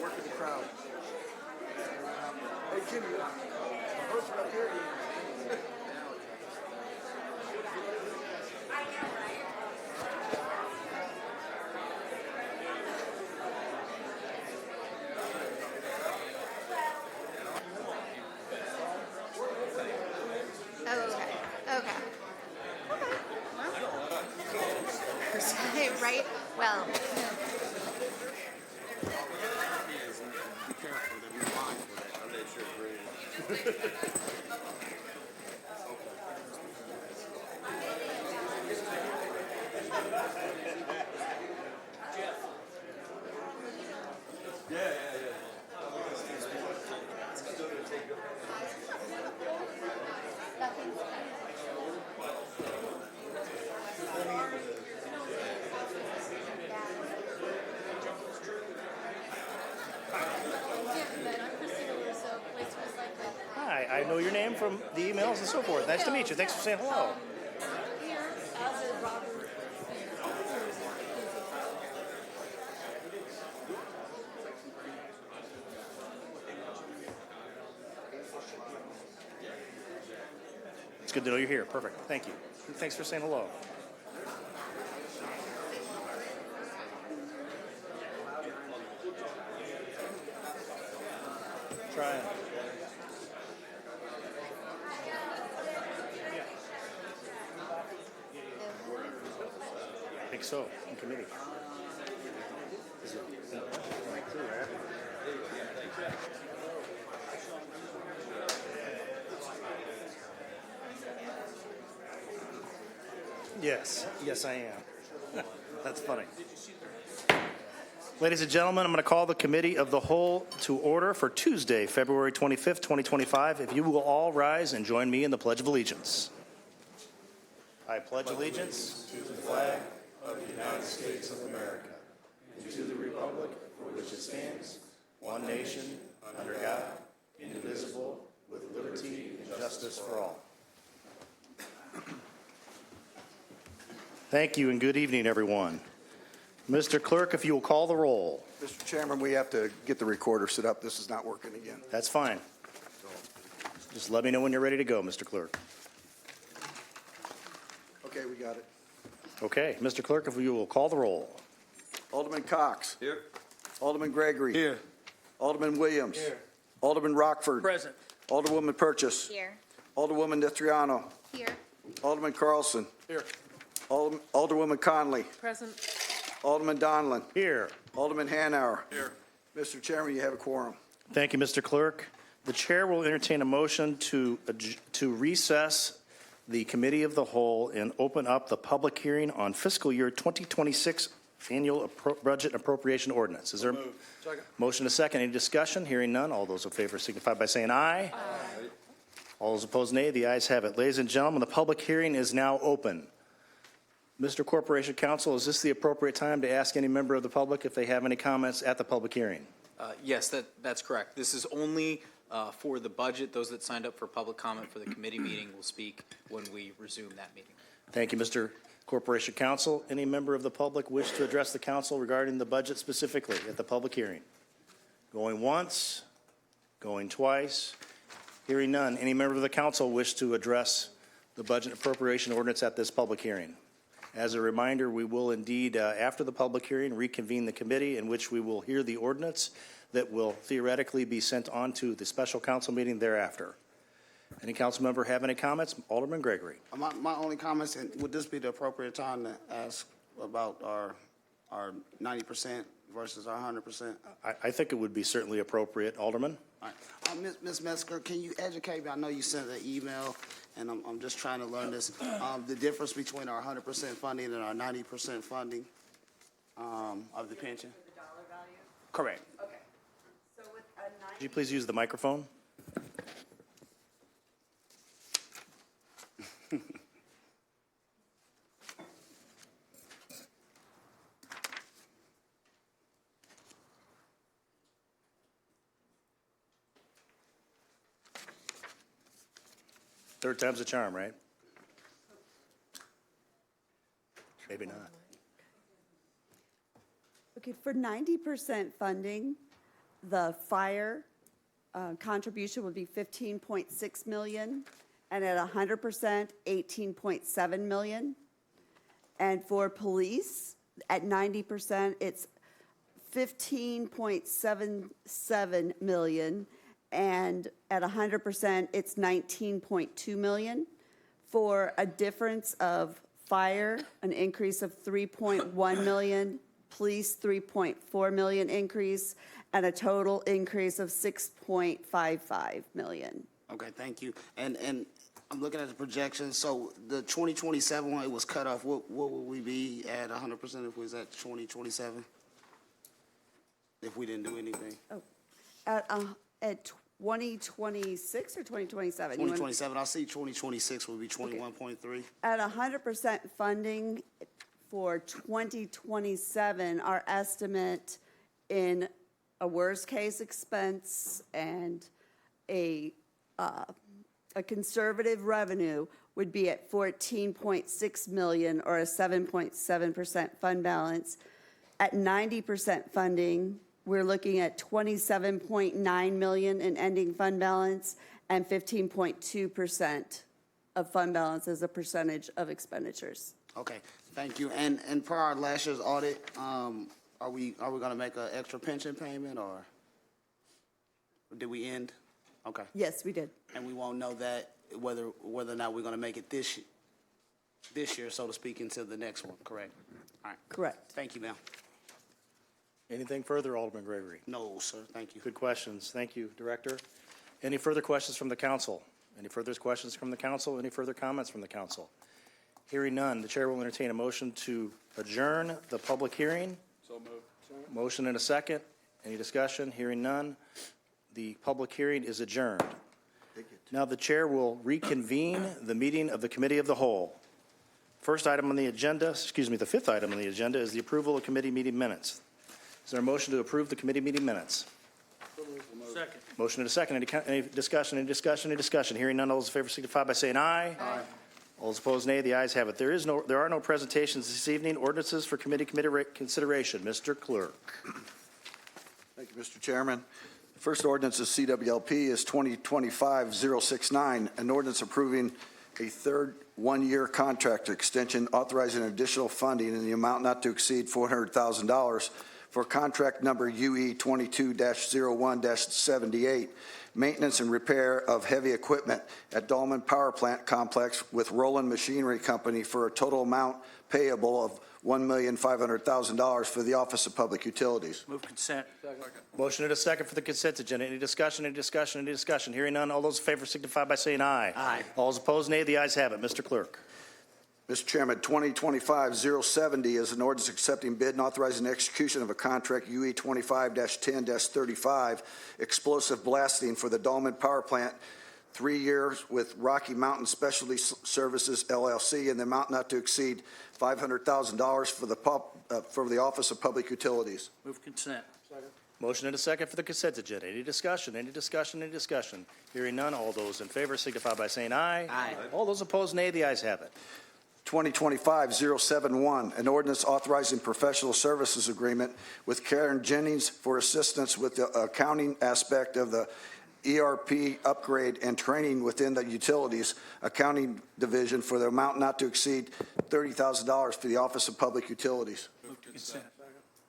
working the crowd. Hey, Jimmy, the person up here. Okay. Right? Well. Be careful, they'll be mindful that I let you agree. Hi, I know your name from the emails and so forth. Nice to meet you. Thanks for saying hello. It's good to know you're here. Perfect. Thank you. And thanks for saying hello. Try it. I think so, in committee. Is it? Yes, I am. That's funny. Ladies and gentlemen, I'm going to call the Committee of the Whole to order for Tuesday, February 25th, 2025. If you will all rise and join me in the Pledge of Allegiance. I pledge allegiance to the flag of the United States of America and to the republic for which it stands, one nation, under God, indivisible, with liberty and justice for all. Thank you and good evening, everyone. Mr. Clerk, if you will call the roll. Mr. Chairman, we have to get the recorder set up. This is not working again. That's fine. Just let me know when you're ready to go, Mr. Clerk. Okay, we got it. Okay, Mr. Clerk, if you will call the roll. Alderman Cox. Here. Alderman Gregory. Here. Alderman Williams. Here. Alderman Rockford. Present. Alderwoman Purchase. Here. Alderwoman Destriano. Here. Alderman Carlson. Here. Alderwoman Conley. Present. Alderman Donlin. Here. Alderman Hanauer. Here. Mr. Chairman, you have a quorum. Thank you, Mr. Clerk. The chair will entertain a motion to recess the Committee of the Whole and open up the public hearing on fiscal year 2026 annual budget appropriation ordinance. Is there a motion to second? Any discussion? Hearing none. All those in favor signify by saying aye. Aye. All those opposed, nay. The ayes have it. Ladies and gentlemen, the public hearing is now open. Mr. Corporation Counsel, is this the appropriate time to ask any member of the public if they have any comments at the public hearing? Yes, that's correct. This is only for the budget. Those that signed up for public comment for the committee meeting will speak when we resume that meeting. Thank you, Mr. Corporation Counsel. Any member of the public wish to address the council regarding the budget specifically at the public hearing? Going once, going twice, hearing none. Any member of the council wish to address the budget appropriation ordinance at this public hearing? As a reminder, we will indeed, after the public hearing, reconvene the committee in which we will hear the ordinance that will theoretically be sent on to the special council meeting thereafter. Any council member have any comments? Alderman Gregory. My only comments, and would this be the appropriate time to ask about our 90% versus our 100%? I think it would be certainly appropriate. Alderman? All right. Ms. Metzger, can you educate me? I know you sent an email, and I'm just trying to learn this. The difference between our 100% funding and our 90% funding of the pension? The dollar value? Correct. Okay. So with a 90. Could you please use the microphone? Third time's a charm, right? Maybe not. Okay, for 90% funding, the fire contribution would be 15.6 million, and at 100%, 18.7 million. And for police, at 90%, it's 15.77 million, and at 100%, it's 19.2 million, for a difference of fire, an increase of 3.1 million, police, 3.4 million increase, and a total increase of 6.55 million. Okay, thank you. And I'm looking at the projections, so the 2027 one, it was cut off, what would we be at 100% if we was at 2027? If we didn't do anything? At 2026 or 2027? 2027, I see 2026 would be 21.3. At 100% funding for 2027, our estimate in a worst-case expense and a conservative revenue would be at 14.6 million, or a 7.7% fund balance. At 90% funding, we're looking at 27.9 million in ending fund balance and 15.2% of fund balance as a percentage of expenditures. Okay, thank you. And per our last year's audit, are we gonna make an extra pension payment, or did we end? Okay. Yes, we did. And we won't know that whether or not we're gonna make it this year, so to speak, until the next one, correct? All right. Correct. Thank you, ma'am. Anything further, Alderman Gregory? No, sir, thank you. Good questions. Thank you, Director. Any further questions from the council? Any further questions from the council? Any further comments from the council? Hearing none, the chair will entertain a motion to adjourn the public hearing. So moved. Motion and a second. Any discussion? Hearing none. The public hearing is adjourned. Now the chair will reconvene the meeting of the Committee of the Whole. The fifth item on the agenda is the approval of committee meeting minutes. Is there a motion to approve the committee meeting minutes? Second. Motion and a second. Any discussion? Any discussion? Any discussion? Hearing none, all those in favor signify by saying aye. Aye. All those opposed, nay. The ayes have it. There are no presentations this evening. Ordinances for committee consideration. Mr. Clerk. Thank you, Mr. Chairman. The first ordinance is CWLP is 2025-069, an ordinance approving a third one-year contract extension authorizing additional funding in the amount not to exceed $400,000 for contract number UE 22-01-78, maintenance and repair of heavy equipment at Dolman Power Plant Complex with Roland Machinery Company for a total amount payable of $1,500,000 for the Office of Public Utilities. Move consent. Motion and a second for the consent agenda. Any discussion? Any discussion? Any discussion? Hearing none, all those in favor signify by saying aye. Aye. All those opposed, nay. The ayes have it. Mr. Clerk. Mr. Chairman, 2025-070 is an ordinance accepting bid and authorizing the execution of a contract UE 25-10-35 explosive blasting for the Dolman Power Plant, 3 years with Rocky Mountain Specialty Services LLC, and the amount not to exceed $500,000 for the Office of Public Utilities. Move consent. Motion and a second for the consent agenda. Any discussion? Any discussion? Any discussion? Hearing none, all those in favor signify by saying aye. Aye. All those opposed, nay. The ayes have it. 2025-071, an ordinance authorizing professional services agreement with Karen Jennings for assistance with the accounting aspect of the ERP upgrade and training within the Utilities Accounting Division for the amount not to exceed $30,000 for the Office of Public Utilities. Move to consent.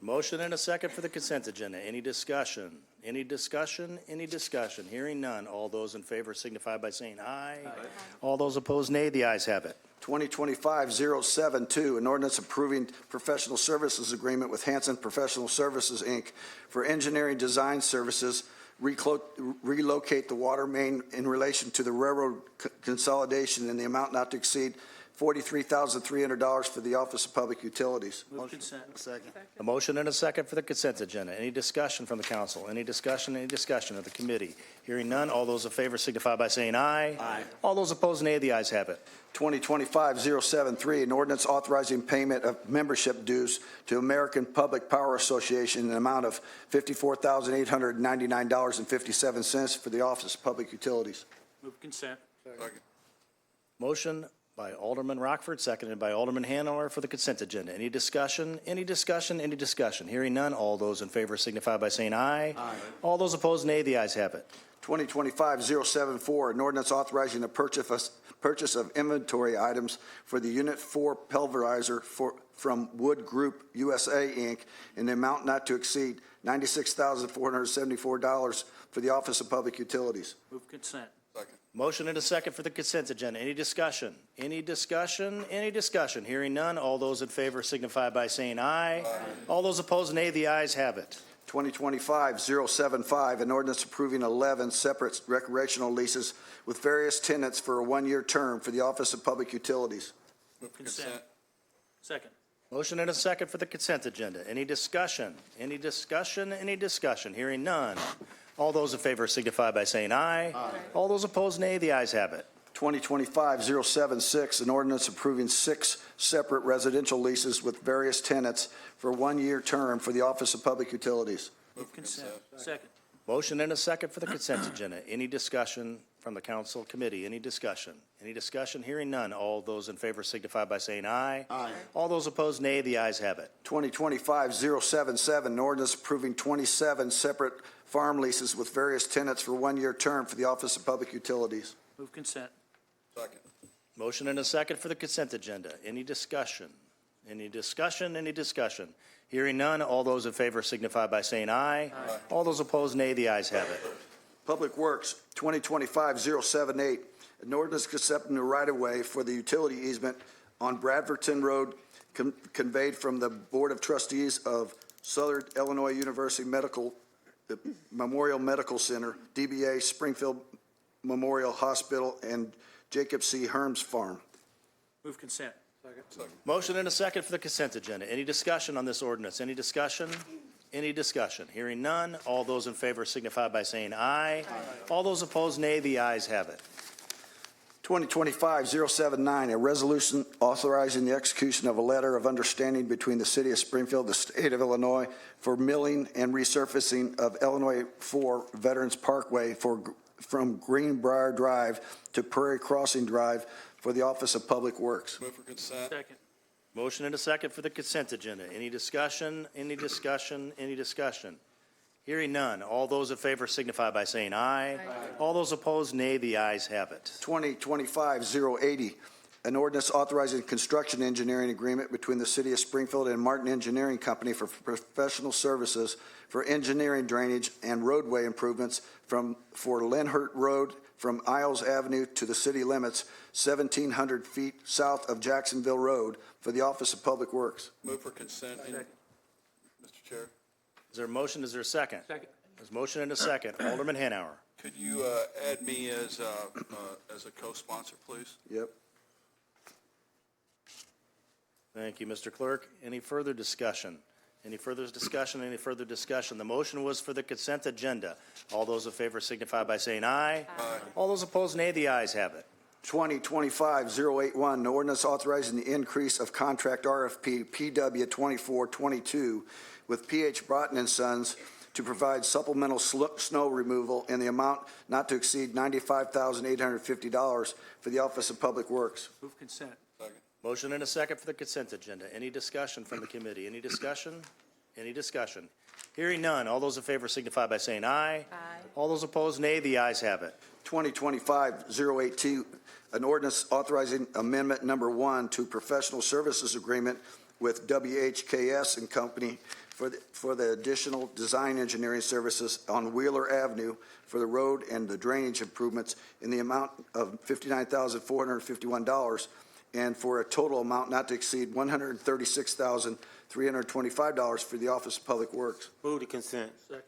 Motion and a second for the consent agenda. Any discussion? Any discussion? Any discussion? Hearing none. All those in favor signify by saying aye. Aye. All those opposed, nay. The ayes have it. 2025-072, an ordinance approving professional services agreement with Hanson Professional Services, Inc. for engineering design services, relocate the water main in relation to the railroad consolidation in the amount not to exceed $43,300 for the Office of Public Utilities. Move consent. Second. A motion and a second for the consent agenda. Any discussion from the council? Any discussion? Any discussion of the committee? Hearing none. All those in favor signify by saying aye. Aye. All those opposed, nay. The ayes have it. 2025-073, an ordinance authorizing payment of membership dues to American Public Power Association in an amount of $54,899.57 for the Office of Public Utilities. Move consent. Motion by Alderman Rockford, seconded by Alderman Hanover for the consent agenda. Any discussion? Any discussion? Any discussion? Hearing none. All those in favor signify by saying aye. Aye. All those opposed, nay. The ayes have it. 2025-074, an ordinance authorizing the purchase of inventory items for the Unit 4 pulverizer from Wood Group USA, Inc., in the amount not to exceed $96,474 for the Office of Public Utilities. Move consent. Second. Motion and a second for the consent agenda. Any discussion? Any discussion? Any discussion? Hearing none. All those in favor signify by saying aye. Aye. All those opposed, nay. The ayes have it. 2025-075, an ordinance approving 11 separate recreational leases with various tenants for a one-year term for the Office of Public Utilities. Move consent. Second. Motion and a second for the consent agenda. Any discussion? Any discussion? Any discussion? Hearing none. All those in favor signify by saying aye. Aye. All those opposed, nay. The ayes have it. 2025-076, an ordinance approving 6 separate residential leases with various tenants for a one-year term for the Office of Public Utilities. Move consent. Second. Motion and a second for the consent agenda. Any discussion from the council committee? Any discussion? Any discussion? Hearing none. All those in favor signify by saying aye. Aye. All those opposed, nay. The ayes have it. 2025-077, an ordinance approving 27 separate farm leases with various tenants for one-year term for the Office of Public Utilities. Move consent. Second. Motion and a second for the consent agenda. Any discussion? Any discussion? Any discussion? Hearing none. All those in favor signify by saying aye. Aye. All those opposed, nay. The ayes have it. Public Works, 2025-078, an ordinance accepting the right-of-way for the utility easement on Bradfordton Road conveyed from the Board of Trustees of Southern Illinois University Memorial Medical Center, DBA Springfield Memorial Hospital, and Jacob C. Herms Farm. Move consent. Second. Motion and a second for the consent agenda. Any discussion on this ordinance? Any discussion? Any discussion? Hearing none. All those in favor signify by saying aye. Aye. All those opposed, nay. The ayes have it. 2025-079, a resolution authorizing the execution of a letter of understanding between the City of Springfield, the State of Illinois, for milling and resurfacing of Illinois 4 Veterans Parkway from Greenbrier Drive to Prairie Crossing Drive for the Office of Public Works. Move for consent. Second. Motion and a second for the consent agenda. Any discussion? Any discussion? Any discussion? Hearing none. All those in favor signify by saying aye. Aye. All those opposed, nay. The ayes have it. 2025-080, an ordinance authorizing construction engineering agreement between the City of Springfield and Martin Engineering Company for professional services for engineering, drainage, and roadway improvements for Lenhart Road from Isles Avenue to the city limits, 1,700 feet south of Jacksonville Road, for the Office of Public Works. Move for consent. Second. Mr. Chair. Is there a motion? Is there a second? Second. There's a motion and a second. Alderman Hanauer. Could you add me as a co-sponsor, please? Yep. Thank you, Mr. Clerk. Any further discussion? Any further discussion? Any further discussion? The motion was for the consent agenda. All those in favor signify by saying aye. Aye. All those opposed, nay. The ayes have it. 2025-081, an ordinance authorizing the increase of contract RFP PW 2422 with P.H. Broughton and Sons to provide supplemental snow removal in the amount not to exceed $95,850 for the Office of Public Works. Move consent. Second. Motion and a second for the consent agenda. Any discussion from the committee? Any discussion? Any discussion? Hearing none. All those in favor signify by saying aye. Aye. All those opposed, nay. The ayes have it. 2025-082, an ordinance authorizing amendment number 1 to professional services agreement with WHKS and Company for the additional design engineering services on Wheeler Avenue for the road and the drainage improvements in the amount of $59,451 and for a total amount not to exceed $136,325 for the Office of Public Works. Move to consent. Second.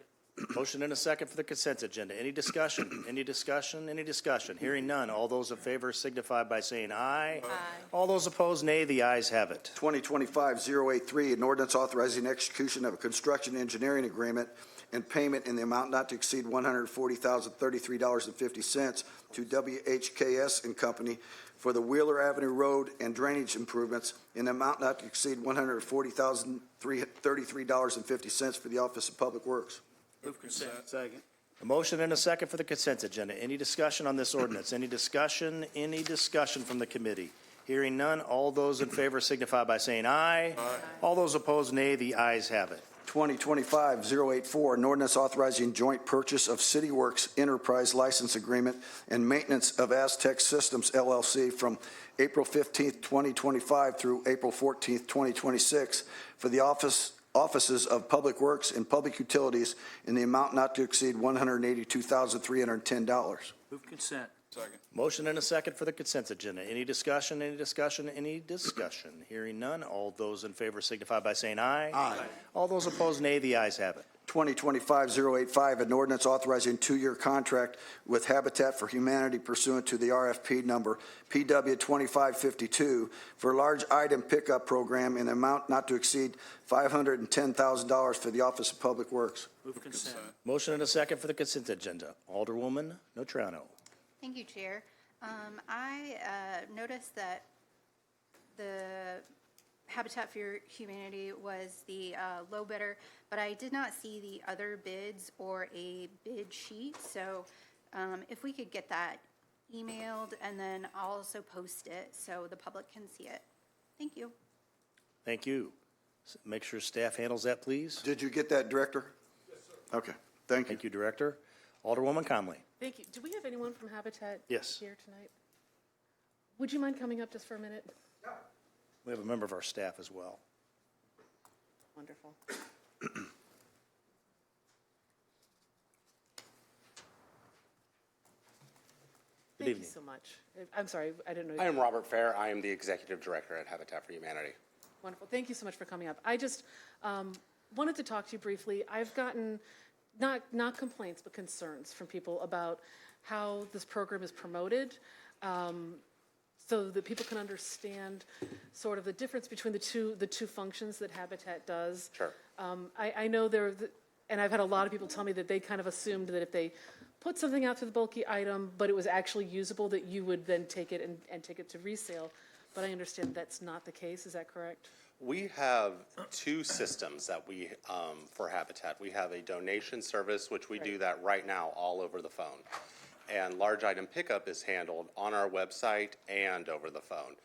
Motion and a second for the consent agenda. Any discussion? Any discussion? Any discussion? Hearing none. All those in favor signify by saying aye. Aye. All those opposed, nay. The ayes have it. 2025-083, an ordinance authorizing execution of a construction engineering agreement and payment in the amount not to exceed $140,033.50 to WHKS and Company for the Wheeler Avenue Road and drainage improvements in the amount not to exceed $140,033.50 for the Office of Public Works. Move consent. Second. A motion and a second for the consent agenda. Any discussion on this ordinance? Any discussion? Any discussion from the committee? Hearing none, all those in favor signify by saying aye. Aye. All those opposed, nay. The ayes have it. 2025-084, an ordinance authorizing joint purchase of CityWorks Enterprise License Agreement and maintenance of Aztec Systems LLC from April 15th, 2025 through April 14th, 2026 for the offices of Public Works and Public Utilities in the amount not to exceed $182,310. Move consent. Second. Motion and a second for the consent agenda. Any discussion, any discussion, any discussion? Hearing none, all those in favor signify by saying aye. Aye. All those opposed, nay. The ayes have it. 2025-085, an ordinance authorizing two-year contract with Habitat for Humanity pursuant to the RFP number PW2552 for a large item pickup program in an amount not to exceed $510,000 for the Office of Public Works. Move consent. Motion and a second for the consent agenda. Alderwoman Notrano. thank you, Chair. I noticed that the Habitat for Humanity was the low bidder, but I did not see the other bids or a bid sheet. So if we could get that emailed and then I'll also post it so the public can see it. Thank you. Thank you. Make sure staff handles that, please. Did you get that, Director? Yes, sir. Okay, thank you. Thank you, Director. Alderwoman Conley. Thank you. Do we have anyone from Habitat Yes. here tonight? Would you mind coming up just for a minute? We have a member of our staff as well. Wonderful. Thank you evening. so much. I'm sorry, I didn't know. I am Robert Fair. I am the Executive Director at Habitat for Humanity. Wonderful. Thank you so much for coming up. I just wanted to talk to you briefly. I've gotten not complaints, but concerns from people about how this program is promoted, so that people can understand sort of the difference between the two functions that Habitat does. Sure. I know and I've had a lot of people tell me that they kind of assumed that if they put something out to the bulky item, but it was actually usable, that you would then take it and take it to resale. But I understand that's not the case. Is that correct? We have two systems that we, for Habitat. We have a donation service, which we do that right now all over the phone. And large item pickup is handled on our website and over the phone.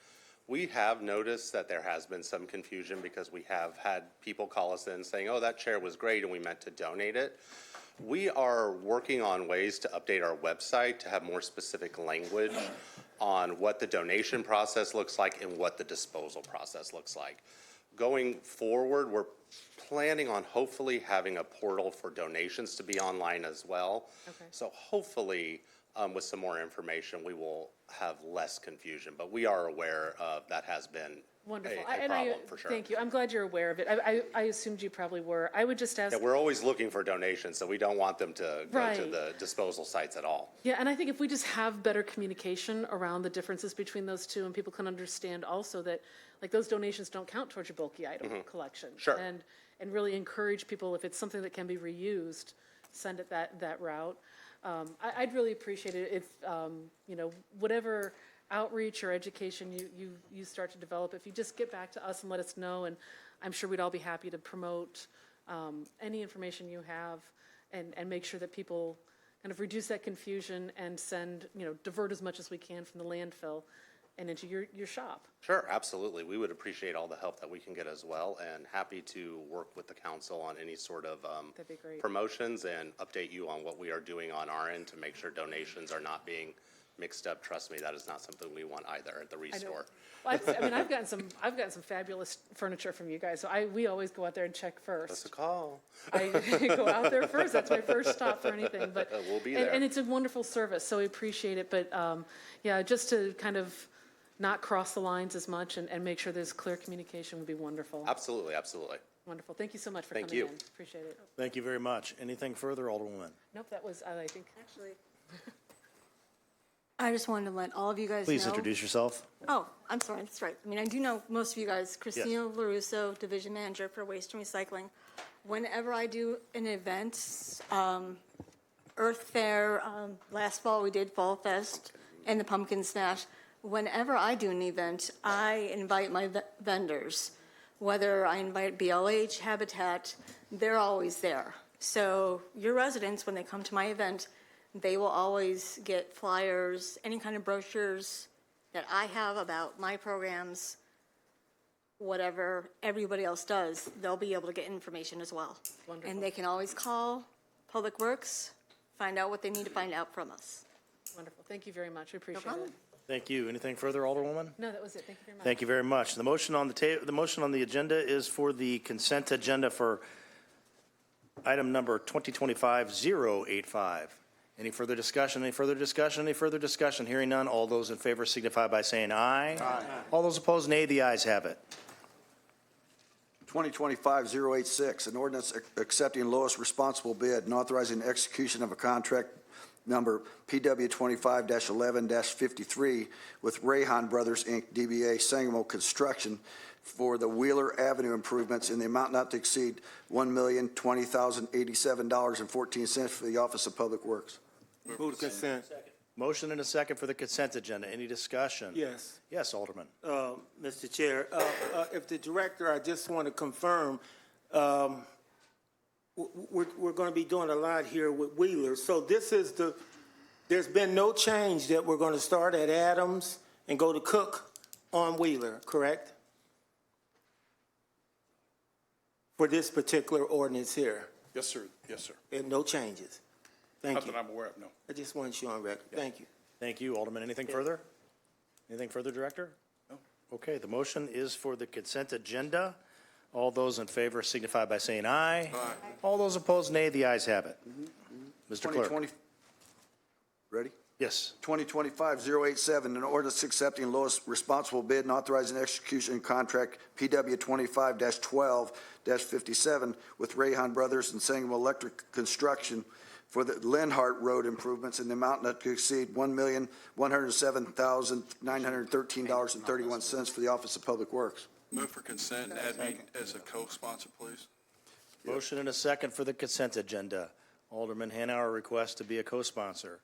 We have noticed that there has been some confusion because we have had people call us in saying, oh, that chair was great and we meant to donate it. We are working on ways to update our website to have more specific language on what the donation process looks like and what the disposal process looks like. Going forward, we're planning on hopefully having a portal for donations to be online as well. Okay. So hopefully, with some more information, we will have less confusion. But we are aware of that has been Wonderful. a problem, for sure. Thank you. I'm glad you're aware of it. I assumed you probably were. I would just ask. Yeah, we're always looking for donations, so we don't want them to go to Right. the disposal sites at all. Yeah, and I think if we just have better communication around the differences between those two, and people can understand also that, like, those donations don't count towards your bulky item collection. Sure. And really encourage people, if it's something that can be reused, send it that route. I'd really appreciate it if, whatever outreach or education you start to develop, if you just get back to us and let us know, and I'm sure we'd all be happy to promote any information you have and make sure that people kind of reduce that confusion and divert as much as we can from the landfill and into your shop. Sure, absolutely. We would appreciate all the help that we can get as well, and happy to work with the council on any sort of That'd be great. promotions and update you on what we are doing on our end to make sure donations are not being mixed up. Trust me, that is not something we want either at the I know. restore. Well, I've gotten some fabulous furniture from you guys, so we always go out there and check first. That's a call. I go out there first. That's my first stop for anything. But We'll be there. And it's a wonderful service, so we appreciate it. But yeah, just to kind of not cross the lines as much and make sure there's clear communication would be wonderful. Absolutely, absolutely. Wonderful. Thank you so much for Thank coming you. in. Appreciate it. Thank you very much. Anything further, Alderwoman? Nope, that was, I think. Actually, I just wanted to let all of you guys know. Please introduce yourself. Oh, I'm sorry, that's right. I mean, I do know most of you guys. Christina LaRusso, Division Manager for Waste and Recycling. Whenever I do an event, Earth Fair, last fall we did Fall Fest and the Pumpkin Smash. Whenever I do an event, I invite my vendors. Whether I invite BLH, Habitat, they're always there. So your residents, when they come to my event, they will always get flyers, any kind of brochures that I have about my programs, whatever everybody else does, they'll be able to get information as well. Wonderful. And they can always call Public Works, find out what they need to find out from us. Wonderful. Thank you very much. We appreciate problem. it. Thank you. Anything further, Alderwoman? No, that was it. Thank you very much. Thank you very much. The motion on the motion on the agenda is for the consent agenda for item number 2025-085. Any further discussion? Any further discussion? Any further discussion? Hearing none. All those in favor signify by saying aye. Aye. All those opposed, nay. The ayes have it. 2025-086, an ordinance accepting lowest responsible bid and authorizing execution of a contract number PW 25-11-53 with Rayhan Brothers, Inc., DBA Sangamo Construction for the Wheeler Avenue improvements in the amount not to exceed $1,020,087.14 for the Office of Public Works. Move to consent. Motion and a second for the consent agenda. Any discussion? Yes. Yes, Alderman. Mr. Chair, if the director, I just want to confirm, we're going to be doing a lot here with Wheeler. So this is there's been no change that we're going to start at Adams and go to Cook on Wheeler, correct? For this particular ordinance here, Yes, sir. Yes, sir. and no changes. Thank Not you. that I'm aware of, no. I just want you on record. Thank you. Thank you, Alderman. Anything further? Anything further, Director? No. Okay, the motion is for the consent agenda. All those in favor signify by saying aye. Aye. All those opposed, nay. The ayes have it. Mr. Clerk. 2020 Ready? Yes. 2025-087, an ordinance accepting lowest responsible bid and authorizing execution contract PW 25-12-57 with Rayhan Brothers and Sangamo Electric Construction for the Linhart Road improvements in the amount not to exceed $1,107,913.31 for the Office of Public Works. Move for consent and add me as a co-sponsor, please. Motion and a second for the consent agenda. Alderman Hanauer requests to be a co-sponsor.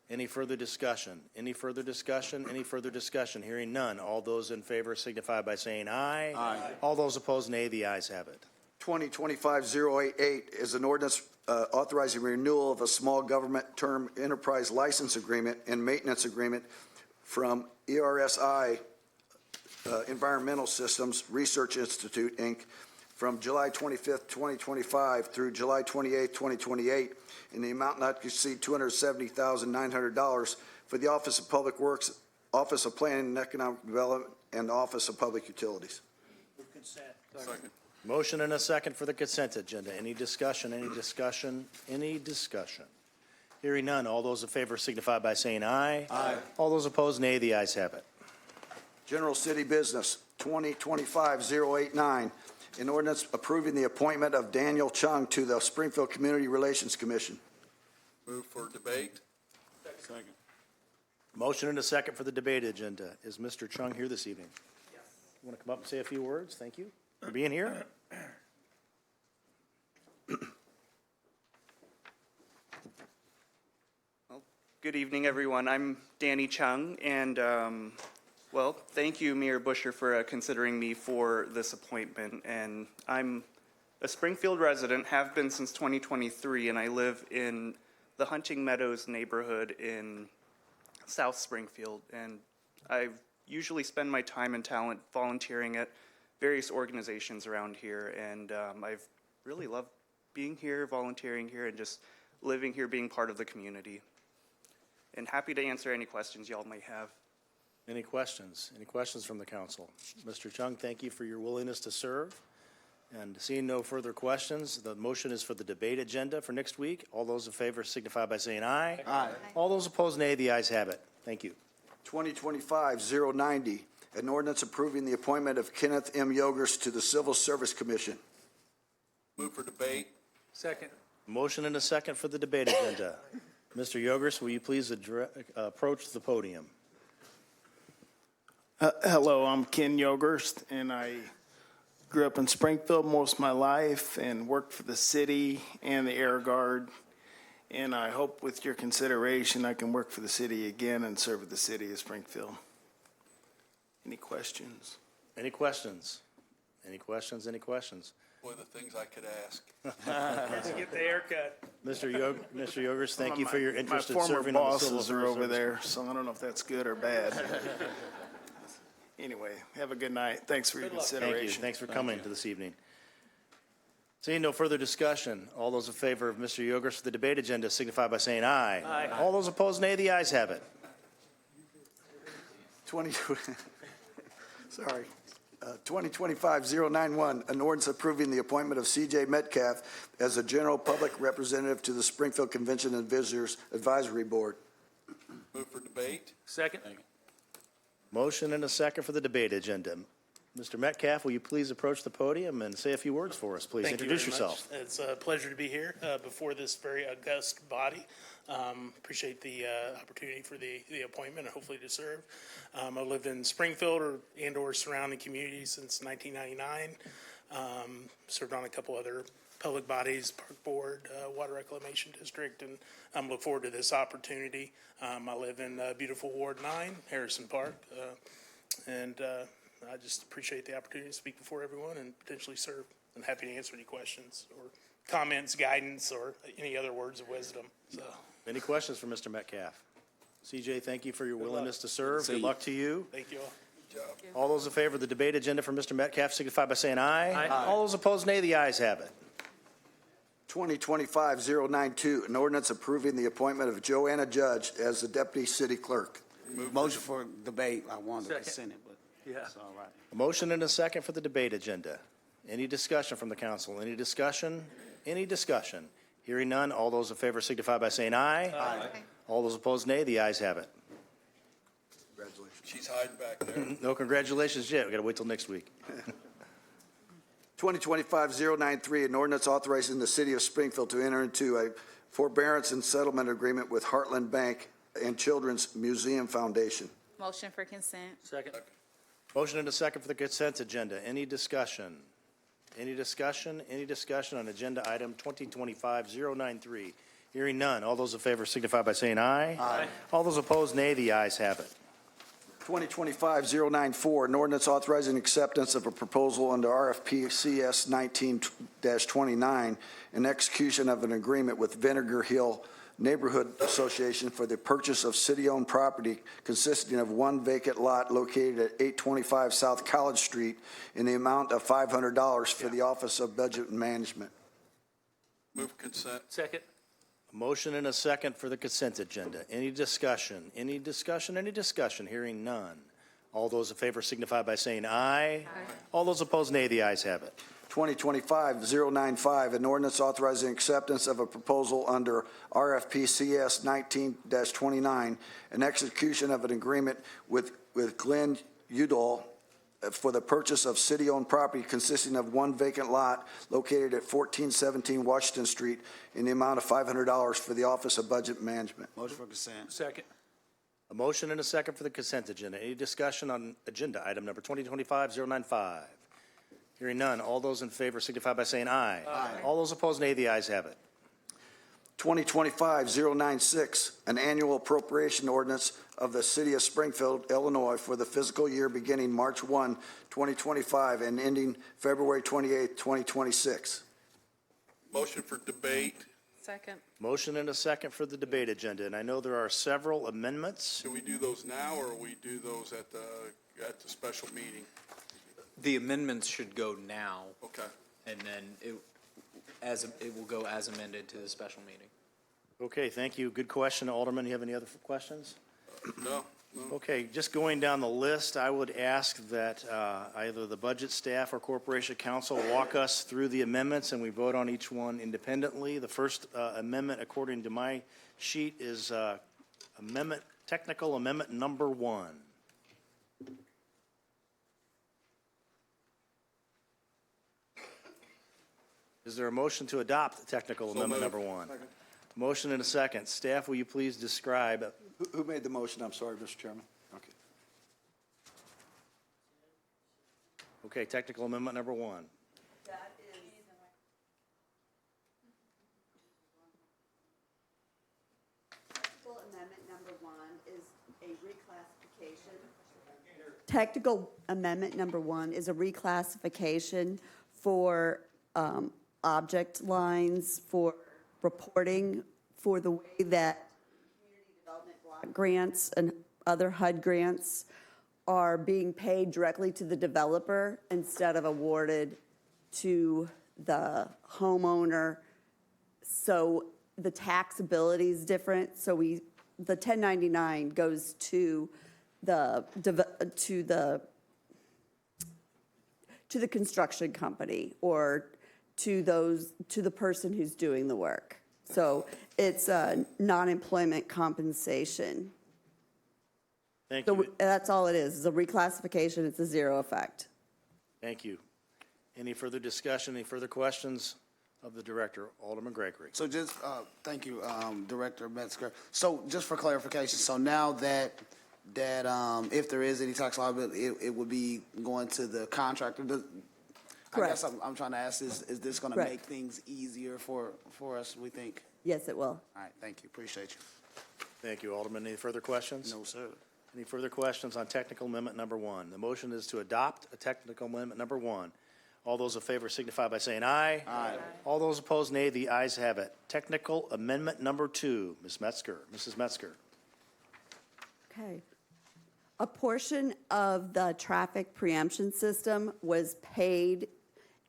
Any further discussion? Any further discussion? Any further discussion? Hearing none. All those in favor signify by saying aye. Aye. All those opposed, nay. The ayes have it. 2025-088 is an ordinance authorizing renewal of a small government term enterprise license agreement and maintenance agreement from ERSI Environmental Systems Research Institute, Inc., from July 25th, 2025 through July 28th, 2028, in the amount not to exceed $270,900 for the Office of Public Works, Office of Planning and Economic Development, and the Office of Public Utilities. Second. Motion and a second for the consent agenda. Any discussion? Any discussion? Any discussion? Hearing none. All those in favor signify by saying aye. Aye. All those opposed, nay. The ayes have it. General City Business, 2025-089, an ordinance approving the appointment of Daniel Chung to the Springfield Community Relations Commission. Move for debate. Second. Motion and a second for the debate agenda. Is Mr. Chung here this evening? Yes. You want to come up and say a few words? Thank you for being here. Good evening, everyone. I'm Danny Chung, and, well, thank you, Mayor Busher, for considering me for this appointment. And I'm a Springfield resident, have been since 2023, and I live in the Hunting Meadows neighborhood in South Springfield. And I usually spend my time and talent volunteering at various organizations around here, and I've really loved being here, volunteering here, and just living here, being part of the community. And happy to answer any questions y'all may have. Any questions? Any questions from the council? Mr. Chung, thank you for your willingness to serve. And seeing no further questions, the motion is for the debate agenda for next week. All those in favor signify by saying aye. Aye. All those opposed, nay. The ayes have it. Thank you. 2025-090, an ordinance approving the appointment of Kenneth M. Yogers to the Civil Service Commission. Move for debate. Second. Motion and a second for the debate agenda. Mr. Yogers, will you please approach the podium? Hello, I'm Ken Yogerst, and I grew up in Springfield most of my life and worked for the city and the Air Guard. And I hope with your consideration, I can work for the city again and serve with the city of Springfield. Any questions? Any questions? Any questions? Any questions? Boy, the things I could ask. Let's get the haircut. Mr. Yogers, thank you for your interest in My former serving on the Civil bosses Service. are over there, so I don't know if that's good or bad. Anyway, have a good night. Thanks for your Thank you. consideration. Thanks for coming to this evening. Seeing no further discussion, all those in favor of Mr. Yogurst for the debate agenda signify by saying aye. Aye. All those opposed, nay. The ayes have it. 2025-091, an ordinance approving the appointment of C.J. Metcalf as a general public representative to the Springfield Convention and Visitors Advisory Board. Move for debate. Second. Motion and a second for the debate agenda. Mr. Metcalf, will you please approach the podium and say a few words for us, please? Thank you Introduce very much. yourself. It's a pleasure to be here before this very august body. Appreciate the opportunity for the appointment and hopefully to serve. I've lived in Springfield or surrounding communities since 1999. Served on a couple other public bodies, Park Board, Water Reclamation District, and look forward to this opportunity. I live in beautiful Ward 9, Harrison Park, and I just appreciate the opportunity to speak before everyone and potentially serve. I'm happy to answer any questions or comments, guidance, or any other words of wisdom. So, Any questions for Mr. Metcalf? CJ, thank you for your willingness to serve. Good luck to you. thank you all. All those in favor of the debate agenda for Mr. Metcalf signify by saying aye. Aye. All those opposed, nay. The ayes have it. 2025-092, an ordinance approving the appointment of Joanna Judge as the deputy city clerk. Motion for debate. I wanted to consent it, but it's all right. A motion and a second for the debate agenda. Any discussion from the council? Any discussion? Any discussion? Hearing none, all those in favor signify by saying aye. Aye. All those opposed, nay. The ayes have it. Congratulations. She's hiding back there. No congratulations yet. We got to wait till next week. 2025-093, an ordinance authorizing the city of Springfield to enter into a forbearance and settlement agreement with Heartland Bank and Children's Museum Foundation. Motion for consent. Second. Motion and a second for the consent agenda. Any discussion? Any discussion? Any discussion on agenda item 2025-093? Hearing none. All those in favor signify by saying aye. Aye. All those opposed, nay. The ayes have it. 2025-094, an ordinance authorizing acceptance of a proposal under RFP CS 19-29 and execution of an agreement with Vinegar Hill Neighborhood Association for the purchase of city-owned property consisting of one vacant lot located at 825 South College Street in the amount of $500 for the Office of Budget and Management. Move consent. Second. A motion and a second for the consent agenda. Any discussion? Any discussion? Any discussion? Hearing none. All those in favor signify by saying aye. Aye. All those opposed, nay. The ayes have it. 2025-095, an ordinance authorizing acceptance of a proposal under RFP CS 19-29 and execution of an agreement with Glenn Udall for the purchase of city-owned property consisting of one vacant lot located at 1417 Washington Street in the amount of $500 for the Office of Budget Management. Motion for consent. Second. A motion and a second for the consent agenda. Any discussion on agenda item number 2025-095? Hearing none. All those in favor signify by saying aye. Aye. All those opposed, nay. The ayes have it. 2025-096, an annual appropriation ordinance of the City of Springfield, Illinois for the fiscal year beginning March 1, 2025 and ending February 28, 2026. Motion for debate. Second. Motion and a second for the debate agenda. And I know there are several amendments. Do we do those now or we do those at the special meeting? The amendments should go now, Okay. and then it will go as amended to the special meeting. Okay, thank you. Good question. Alderman, you have any other questions? No. Okay, just going down the list, I would ask that either the budget staff or corporation counsel walk us through the amendments and we vote on each one independently. The first amendment, according to my sheet, is technical amendment number 1. Is there a motion to adopt technical amendment number 1? Motion and a second. Staff, will you please describe? Who made the motion? I'm sorry, Mr. Chairman. Okay. Okay, technical amendment number 1. That is. Technical amendment number 1 is a reclassification. Technical amendment number 1 is a reclassification for object lines for reporting for the way that community development block grants and other HUD grants are being paid directly to the developer instead of awarded to the homeowner. So the taxability is different. So the 1099 goes to the construction company or to the person who's doing the work. So it's a non-employment compensation. Thank So you. that's all it is a reclassification. It's a zero effect. Thank you. Any further discussion, any further questions of the director? Alderman Gregory. So just, thank you, Director Metzger. So just for clarification, so now that if there is any tax liability, it would be going to the contractor? I guess I'm trying to ask, is this going to Correct. make things easier for us, we think? Yes, it will. All right, thank you, appreciate you. Thank you, Alderman. Any further questions? No, sir. Any further questions on technical amendment number 1? The motion is to adopt a technical amendment number 1. All those in favor signify by saying aye. Aye. All those opposed, nay. The ayes have it. Technical amendment number 2, Ms. Metzger. Mrs. Metzger. Okay. A portion of the traffic preemption system was paid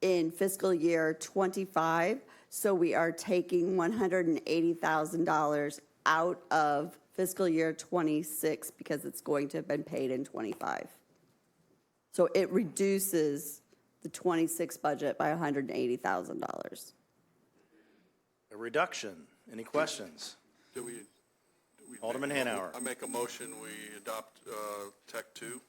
in fiscal year '25, so we are taking $180,000 out of fiscal year '26 because it's going to have been paid in '25. So it reduces the '26 budget by $180,000. A reduction. Any questions? Do we? Alderman Hanauer. I make a motion, we adopt Tech 2.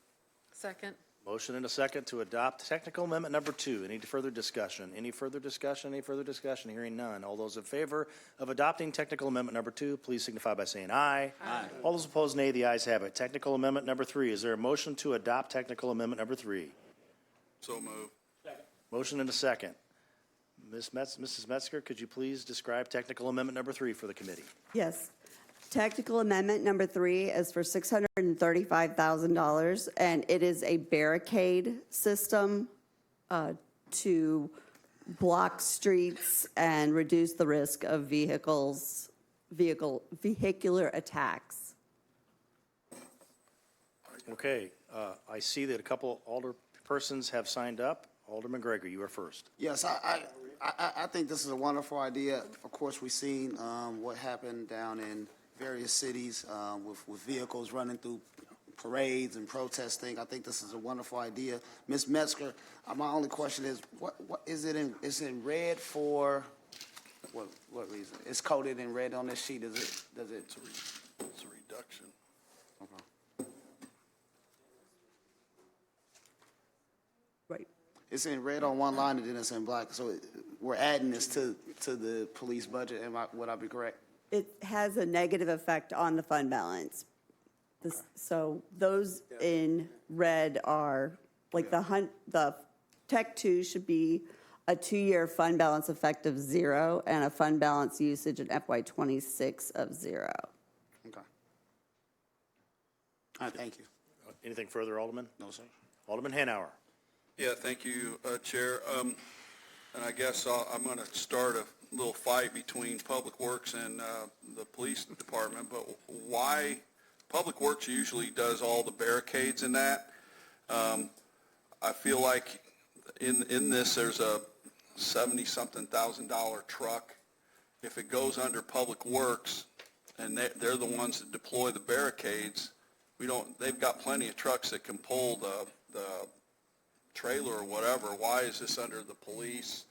Second. Motion and a second to adopt technical amendment number 2. Any further discussion? Any further discussion? Any further discussion? Hearing none. All those in favor of adopting technical amendment number 2, please signify by saying aye. Aye. All those opposed, nay. The ayes have it. Technical amendment number 3. Is there a motion to adopt technical amendment number 3? So move. Motion and a second. Mrs. Metzger, could you please describe technical amendment number 3 for the committee? Yes. Technical amendment number 3 is for $635,000, and it is a barricade system to block streets and reduce the risk of vehicular attacks. Okay, I see that a couple alderpersons have signed up. Alderman Gregory, you are first. Yes, I think this is a wonderful idea. Of course, we've seen what happened down in various cities with vehicles running through parades and protesting. I think this is a wonderful idea. Ms. Metzger, my only question is, what is it in? Is it in red for what reason? It's coded in red on this sheet. Does it? It's a reduction. Okay. Right. It's in red on one line and then it's in black. So we're adding this to the police budget. Would I be correct? It has a negative effect on the fund balance. So those in red are, like the Tech 2 should be a 2-year fund balance effect of 0 and a fund balance usage in FY '26 of 0. Okay. All right, thank you. Anything further, Alderman? No, sir. Alderman Hanauer. Yeah, thank you, Chair. And I guess I'm going to start a little fight between Public Works and the police department, but why? Public Works usually does all the barricades and that. I feel like in this there's a $70-something thousand truck. If it goes under Public Works and they're the ones that deploy the barricades, they've got plenty of trucks that can pull the trailer or whatever. Why is this under the police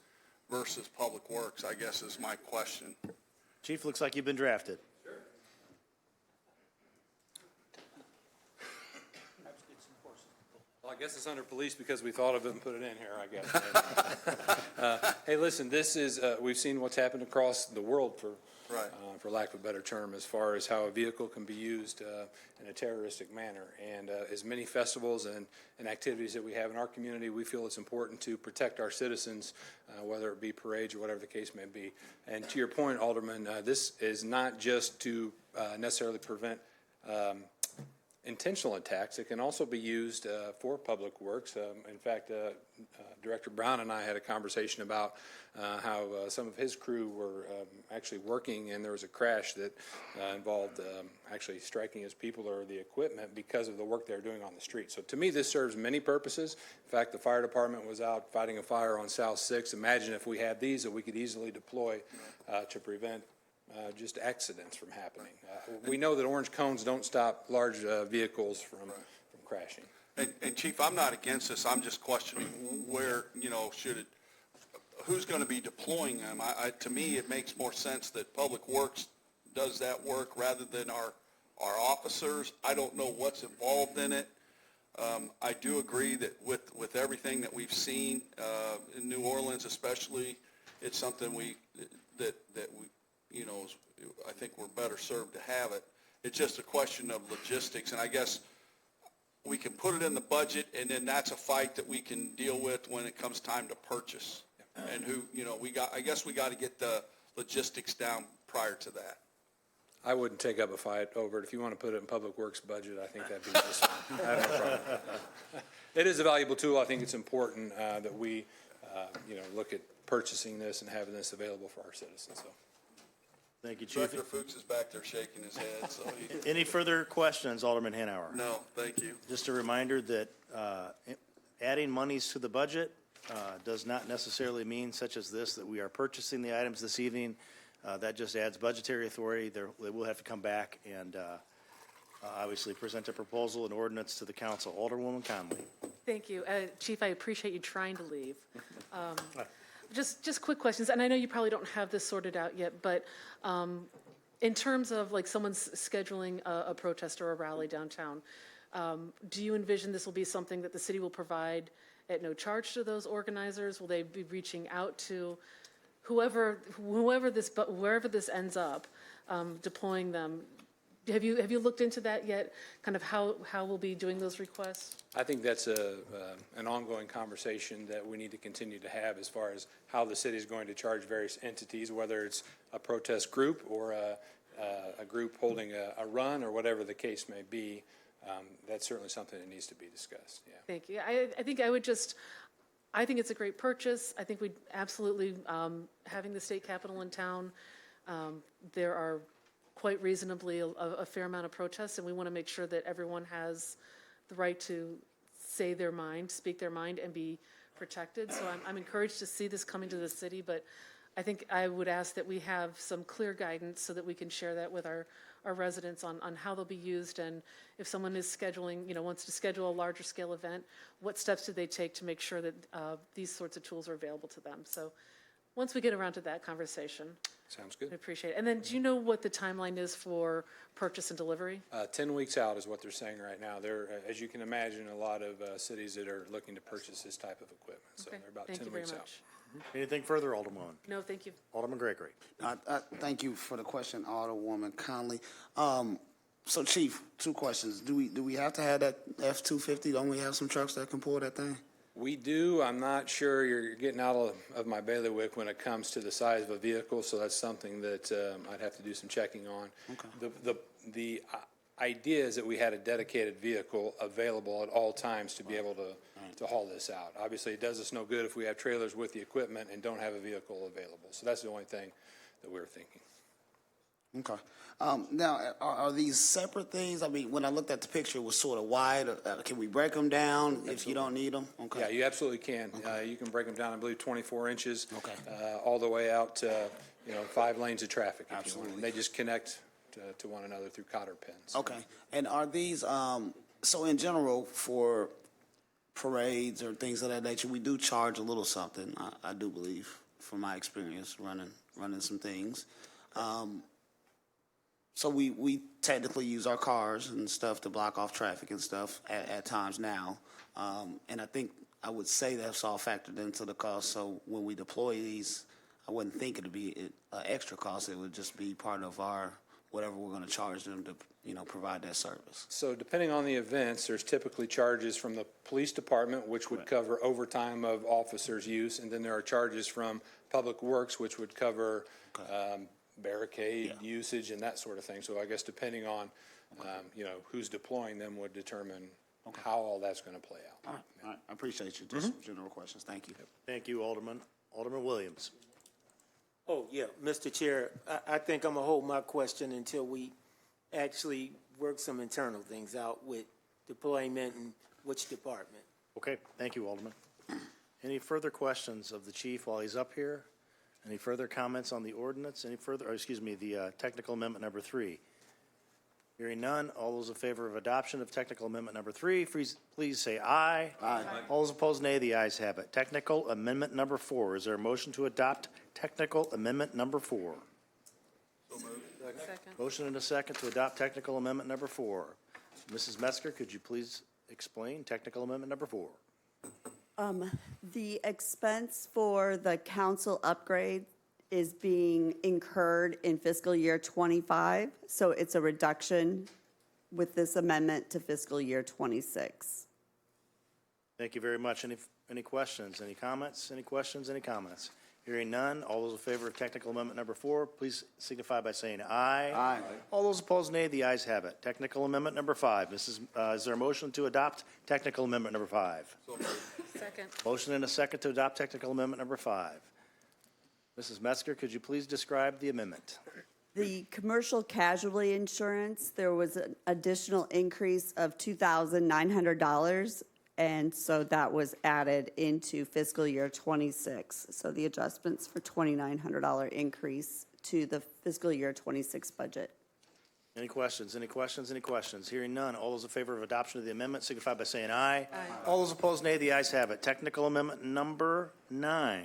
versus Public Works, I guess is my question. Chief, looks like you've been drafted. Well, I guess it's under police because we thought of it and put it in here, I guess. Hey, listen, this is, we've seen what's happened across the world for lack of a better term, as far as how a vehicle can be used in a terroristic manner. And as many festivals and activities that we have in our community, we feel it's important to protect our citizens, whether it be parades or whatever the case may be. And to your point, Alderman, this is not just to necessarily prevent intentional attacks. It can also be used for public works. In fact, Director Brown and I had a conversation about how some of his crew were actually working, and there was a crash that involved actually striking his people or the equipment because of the work they were doing on the street. So to me, this serves many purposes. In fact, the fire department was out fighting a fire on South 6th. Imagine if we had these that we could easily deploy to prevent just accidents from happening. We know that orange cones don't stop large vehicles from crashing. And Chief, I'm not against this. I'm just questioning where, who's going to be deploying them? To me, it makes more sense that Public Works does that work rather than our officers. I don't know what's involved in it. I do agree that with everything that we've seen in New Orleans, especially, it's something that I think we're better served to have it. It's just a question of logistics, and I guess we can put it in the budget, and then that's a fight that we can deal with when it comes time to purchase. And I guess we got to get the logistics down prior to that. I wouldn't take up a fight over it. If you want to put it in Public Works budget, I think that'd be just fine. I have no problem with that. It is a valuable tool. I think it's important that we, look at purchasing this and having this available for our citizens. So. Thank you, Chief. Director Fuchs is back there shaking his head. So Any further questions, Alderman Hanauer? No, thank you. Just a reminder that adding monies to the budget does not necessarily mean, such as this, that we are purchasing the items this evening. That just adds budgetary authority. They will have to come back and obviously present a proposal and ordinance to the council. Alderwoman Conley. Thank you. Chief, I appreciate you trying to leave. Just quick questions, and I know you probably don't have this sorted out yet, but in terms of like someone's scheduling a protest or a rally downtown, do you envision this will be something that the city will provide at no charge to those organizers? Will they be reaching out to wherever this ends up, deploying them? Have you looked into that yet? Kind of how we'll be doing those requests? I think that's an ongoing conversation that we need to continue to have as far as how the city is going to charge various entities, whether it's a protest group or a group holding a run or whatever the case may be. That's certainly something that needs to be discussed. Yeah. Thank you. I think it's a great purchase. I think we absolutely, having the state capitol in town, there are quite reasonably a fair amount of protests, and we want to make sure that everyone has the right to say their mind, speak their mind, and be protected. So I'm encouraged to see this coming to the city, but I think I would ask that we have some clear guidance so that we can share that with our residents on how they'll be used, and if someone is scheduling, wants to schedule a larger scale event, what steps do they take to make sure that these sorts of tools are available to them. So once we get around to that conversation. Sounds good. I appreciate it. And then do you know what the timeline is for purchase and delivery? 10 weeks out is what they're saying right now. There, as you can imagine, a lot of cities that are looking to purchase this type of equipment. So Okay. they're about Thank 10 you very weeks out. much. Anything further, Alderman? No, thank you. Alderman Gregory. Thank you for the question, Alderwoman Conley. So Chief, two questions. Do we have to have that F-250? Don't we have some trucks that can pull that thing? We do. I'm not sure you're getting out of my bailiwick when it comes to the size of a vehicle, so that's something that I'd have to do some checking on. Okay. The idea is that we had a dedicated vehicle available at all times to be able to haul this out. Obviously, it does us no good if we have trailers with the equipment and don't have a vehicle available. So that's the only thing that we're thinking. Okay. Now, are these separate things? I mean, when I looked at the picture, it was sort of wide. Can we break them down if you don't need them? Okay. Yeah, you absolutely can. Okay. You can break them down, I believe, 24 inches. Okay. All the way out to, 5 lanes of traffic if Absolutely. you want. And they just connect to one another through cotter pins. Okay. And are these, so in general, for parades or things of that nature, we do charge a little something, I do believe, from my experience running some things. So we technically use our cars and stuff to block off traffic and stuff at times now. And I think I would say that's all factored into the cost. So when we deploy these, I wouldn't think it'd be an extra cost. It would just be part of our, whatever we're going to charge them to, provide that service. So depending on the events, there's typically charges from the police department, which would cover overtime of officers' use. And then there are charges from Public Works, which would cover barricade usage and that sort of thing. So I guess depending on Who's deploying them would determine how all that's going to play out. All right, I appreciate you. Just general questions. Thank you. Thank you, Alderman. Alderman Williams. Oh, yeah, Mr. Chair, I think I'm gonna hold my question until we actually work some internal things out with deployment and which department. Okay, thank you, Alderman. Any further questions of the chief while he's up here? Any further comments on the ordinance? The technical amendment number 3? Hearing none, all those in favor of adoption of technical amendment number 3, please say aye. Aye. All those opposed, nay. The ayes have it. Technical amendment number 4. Is there a motion to adopt technical amendment number 4? Second. Motion and a second to adopt technical amendment number 4. Mrs. Metzger, could you please explain technical amendment number 4? The expense for the council upgrade is being incurred in fiscal year '25, so it's a reduction with this amendment to fiscal year '26. Thank you very much. Any questions? Any comments? Any questions? Any comments? Hearing none, all those in favor of technical amendment number 4, please signify by saying aye. Aye. All those opposed, nay. The ayes have it. Technical amendment number 5. Is there a motion to adopt technical amendment number 5? Second. Motion and a second to adopt technical amendment number 5. Mrs. Metzger, could you please describe the amendment? The commercial casualty insurance, there was an additional increase of $2,900, and so that was added into fiscal year '26. So the adjustments for $2,900 increase to the fiscal year '26 budget. Any questions? Any questions? Any questions? Hearing none, all those in favor of adoption of the amendment signify by saying aye. Aye. All those opposed, nay. The ayes have it. Technical amendment number 9.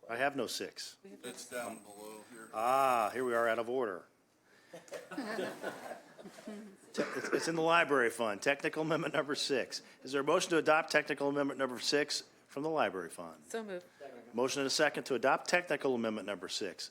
I have no 6. It's down below here. Here we are out of order. It's in the library fund. Technical amendment number 6. Is there a motion to adopt technical amendment number 6 from the library fund? So moved. Motion and a second to adopt technical amendment number 6.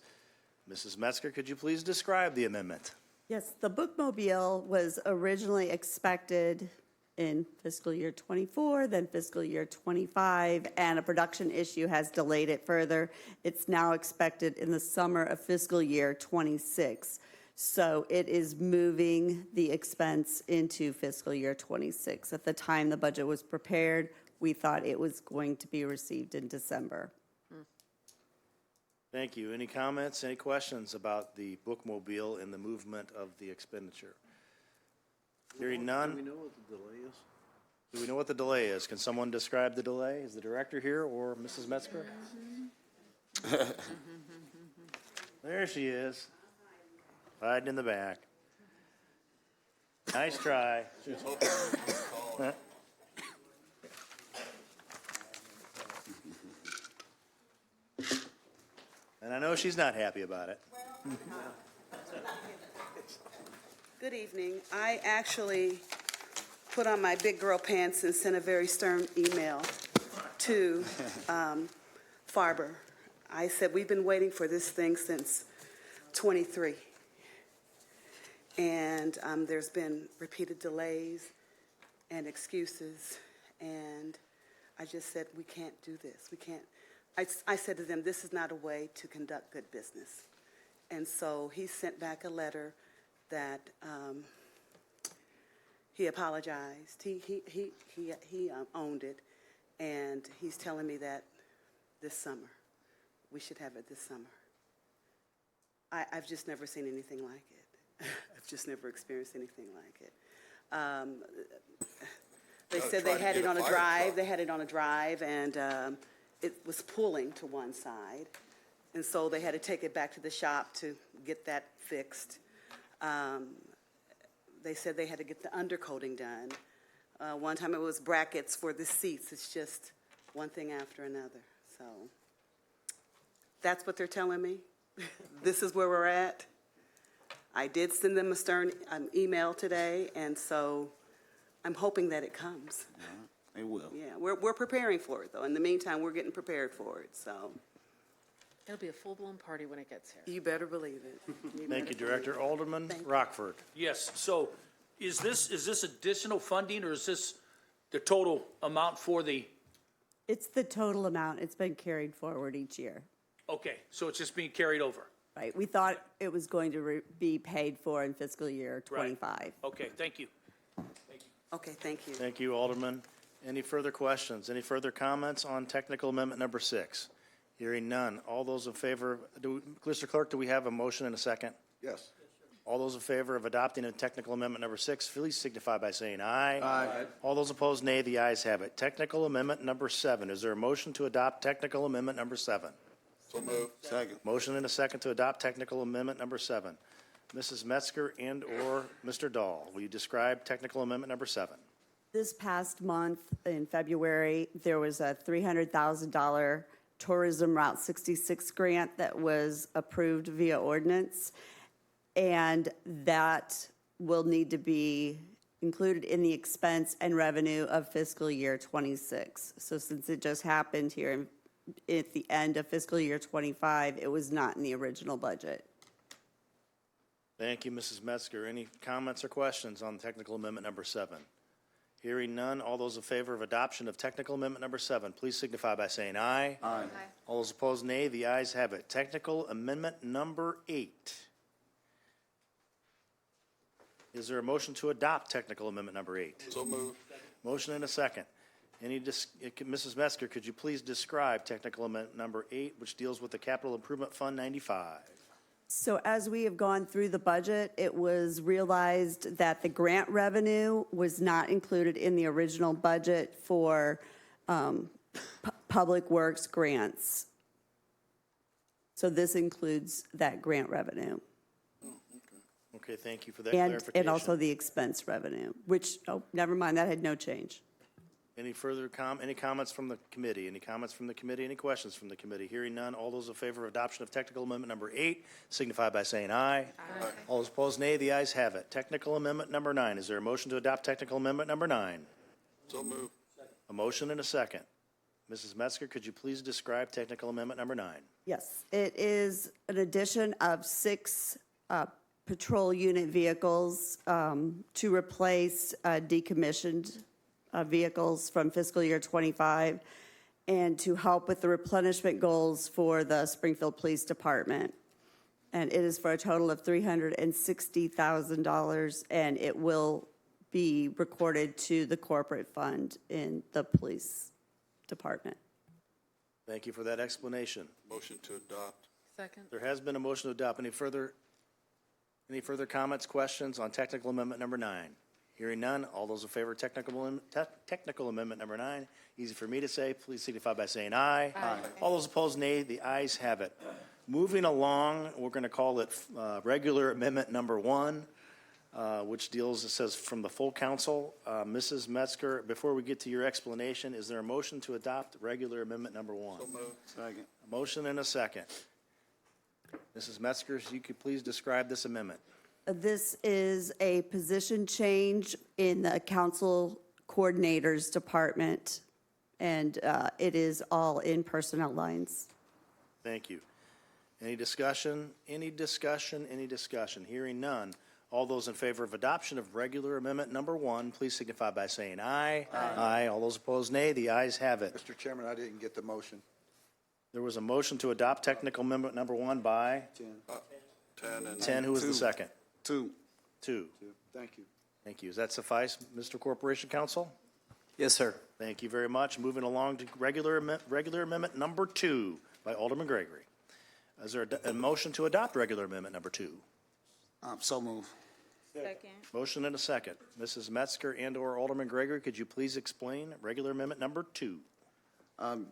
Mrs. Metzger, could you please describe the amendment? Yes, the bookmobile was originally expected in fiscal year '24, then fiscal year '25, and a production issue has delayed it further. It's now expected in the summer of fiscal year '26. So it is moving the expense into fiscal year '26. At the time the budget was prepared, we thought it was going to be received in December. Thank you. Any comments, any questions about the bookmobile and the movement of the expenditure? Hearing none. Do we know what the delay is? Do we know what the delay is? Can someone describe the delay? Is the director here or Mrs. Metzger? There she is, hiding in the back. Nice try. And I know she's not happy about it. Good evening. I actually put on my big girl pants and sent a very stern email to Farber. I said, we've been waiting for this thing since '23. And there's been repeated delays and excuses. And I just said, we can't do this. We can't. I said to them, this is not a way to conduct good business. And so he sent back a letter that he apologized. He owned it, and he's telling me that this summer, we should have it this summer. I've just never seen anything like it. I've just never experienced anything like it. They said they had it on a drive. They had it on a drive, and it was pulling to one side. And so they had to take it back to the shop to get that fixed. They said they had to get the undercoating done. One time it was brackets for the seats. It's just one thing after another. So that's what they're telling me. This is where we're at. I did send them a stern email today, and so I'm hoping that it comes. They will. Yeah, we're preparing for it, though. In the meantime, we're getting prepared for it, so. It'll be a full-blown party when it gets here. You better believe it. Thank you, Director. Alderman Rockford. Yes, so is this additional funding, or is this the total amount for the, It's the total amount. It's been carried forward each year. okay, so it's just being carried over? Right, we thought it was going to be paid for in fiscal year '25. Okay, thank you. Okay, thank you. Thank you, Alderman. Any further questions? Any further comments on technical amendment number 6? Hearing none. All those in favor, Mr. Clerk, do we have a motion and a second? Yes. All those in favor of adopting a technical amendment number 6, please signify by saying aye. Aye. All those opposed, nay. The ayes have it. Technical amendment number 7. Is there a motion to adopt technical amendment number 7? So moved. Second. Motion and a second to adopt technical amendment number 7. Mrs. Metzger and/or Mr. Dahl, will you describe technical amendment number 7? This past month, in February, there was a $300,000 Tourism Route 66 grant that was approved via ordinance, and that will need to be included in the expense and revenue of fiscal year '26. So since it just happened here at the end of fiscal year '25, it was not in the original budget. Thank you, Mrs. Metzger. Any comments or questions on technical amendment number 7? Hearing none, all those in favor of adoption of technical amendment number 7, please signify by saying aye. Aye. All those opposed, nay. The ayes have it. Technical amendment number 8. Is there a motion to adopt technical amendment number 8? So moved. Motion and a second. Mrs. Metzger, could you please describe technical amendment number 8, which deals with the Capital Improvement Fund 95? So as we have gone through the budget, it was realized that the grant revenue was not included in the original budget for public works grants. So this includes that grant revenue Okay, thank you for that clarification. and also the expense revenue, which, oh, never mind, that had no change. Any further any comments from the committee? Any comments from the committee? Any questions from the committee? Hearing none, all those in favor of adoption of technical amendment number 8 signify by saying aye. Aye. All those opposed, nay. The ayes have it. Technical amendment number 9. Is there a motion to adopt technical amendment number 9? So moved. A motion and a second. Mrs. Metzger, could you please describe technical amendment number 9? Yes, it is an addition of 6 patrol unit vehicles to replace decommissioned vehicles from fiscal year '25 and to help with the replenishment goals for the Springfield Police Department. And it is for a total of $360,000, and it will be recorded to the corporate fund in the police department. Thank you for that explanation. Motion to adopt. Second. There has been a motion to adopt. Any further comments, questions on technical amendment number 9? Hearing none, all those in favor of technical amendment number 9, easy for me to say, please signify by saying aye. Aye. All those opposed, nay. The ayes have it. Moving along, we're going to call it regular amendment number 1, which deals, it says, from the full council. Mrs. Metzger, before we get to your explanation, is there a motion to adopt regular amendment number 1? So moved. Second. A motion and a second. Mrs. Metzger, if you could please describe this amendment. This is a position change in the council coordinators department, and it is all in personnel lines. Thank you. Any discussion? Any discussion? Any discussion? Hearing none. All those in favor of adoption of regular amendment number 1, please signify by saying aye. Aye. All those opposed, nay. The ayes have it. Mr. Chairman, I didn't get the motion. There was a motion to adopt technical amendment number 1 by 10 and 10. Who was the second? 2. 2. Thank you. Thank you. Does that suffice, Mr. Corporation Counsel? Yes, sir. Thank you very much. Moving along to regular amendment number 2 by Alderman Gregory. Is there a motion to adopt regular amendment number 2? So move. Second. Motion and a second. Mrs. Metzger and/or Alderman Gregory, could you please explain regular amendment number 2?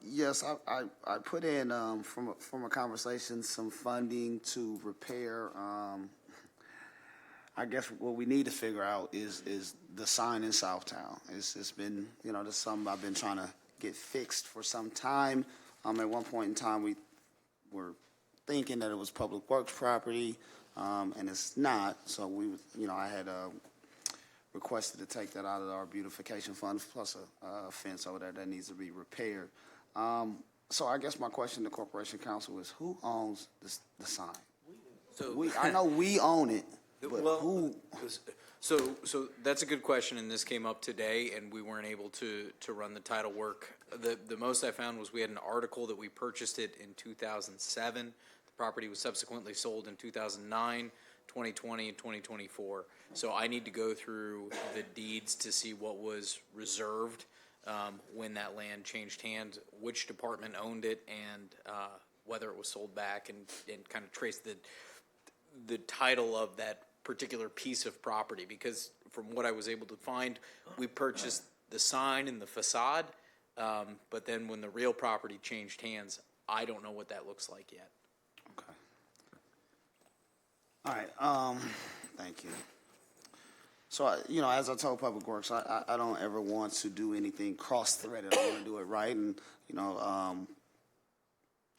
Yes, I put in, from a conversation, some funding to repair, I guess what we need to figure out is the sign in Southtown. It's been, this is something I've been trying to get fixed for some time. At one point in time, we were thinking that it was public works property, and it's not. So I had requested to take that out of our beautification fund, plus a fence over there that needs to be repaired. So I guess my question to Corporation Counsel is, who owns the sign? I know we own it, but who? So that's a good question, and this came up today, and we weren't able to run the title work. The most I found was we had an article that we purchased it in 2007. The property was subsequently sold in 2009, 2020, and 2024. So I need to go through the deeds to see what was reserved when that land changed hands, which department owned it, and whether it was sold back, and kind of trace the title of that particular piece of property. Because from what I was able to find, we purchased the sign and the facade, but then when the real property changed hands, I don't know what that looks like yet. Okay. All right, thank you. So, as I told Public Works, I don't ever want to do anything cross-threaded. I want to do it right, and,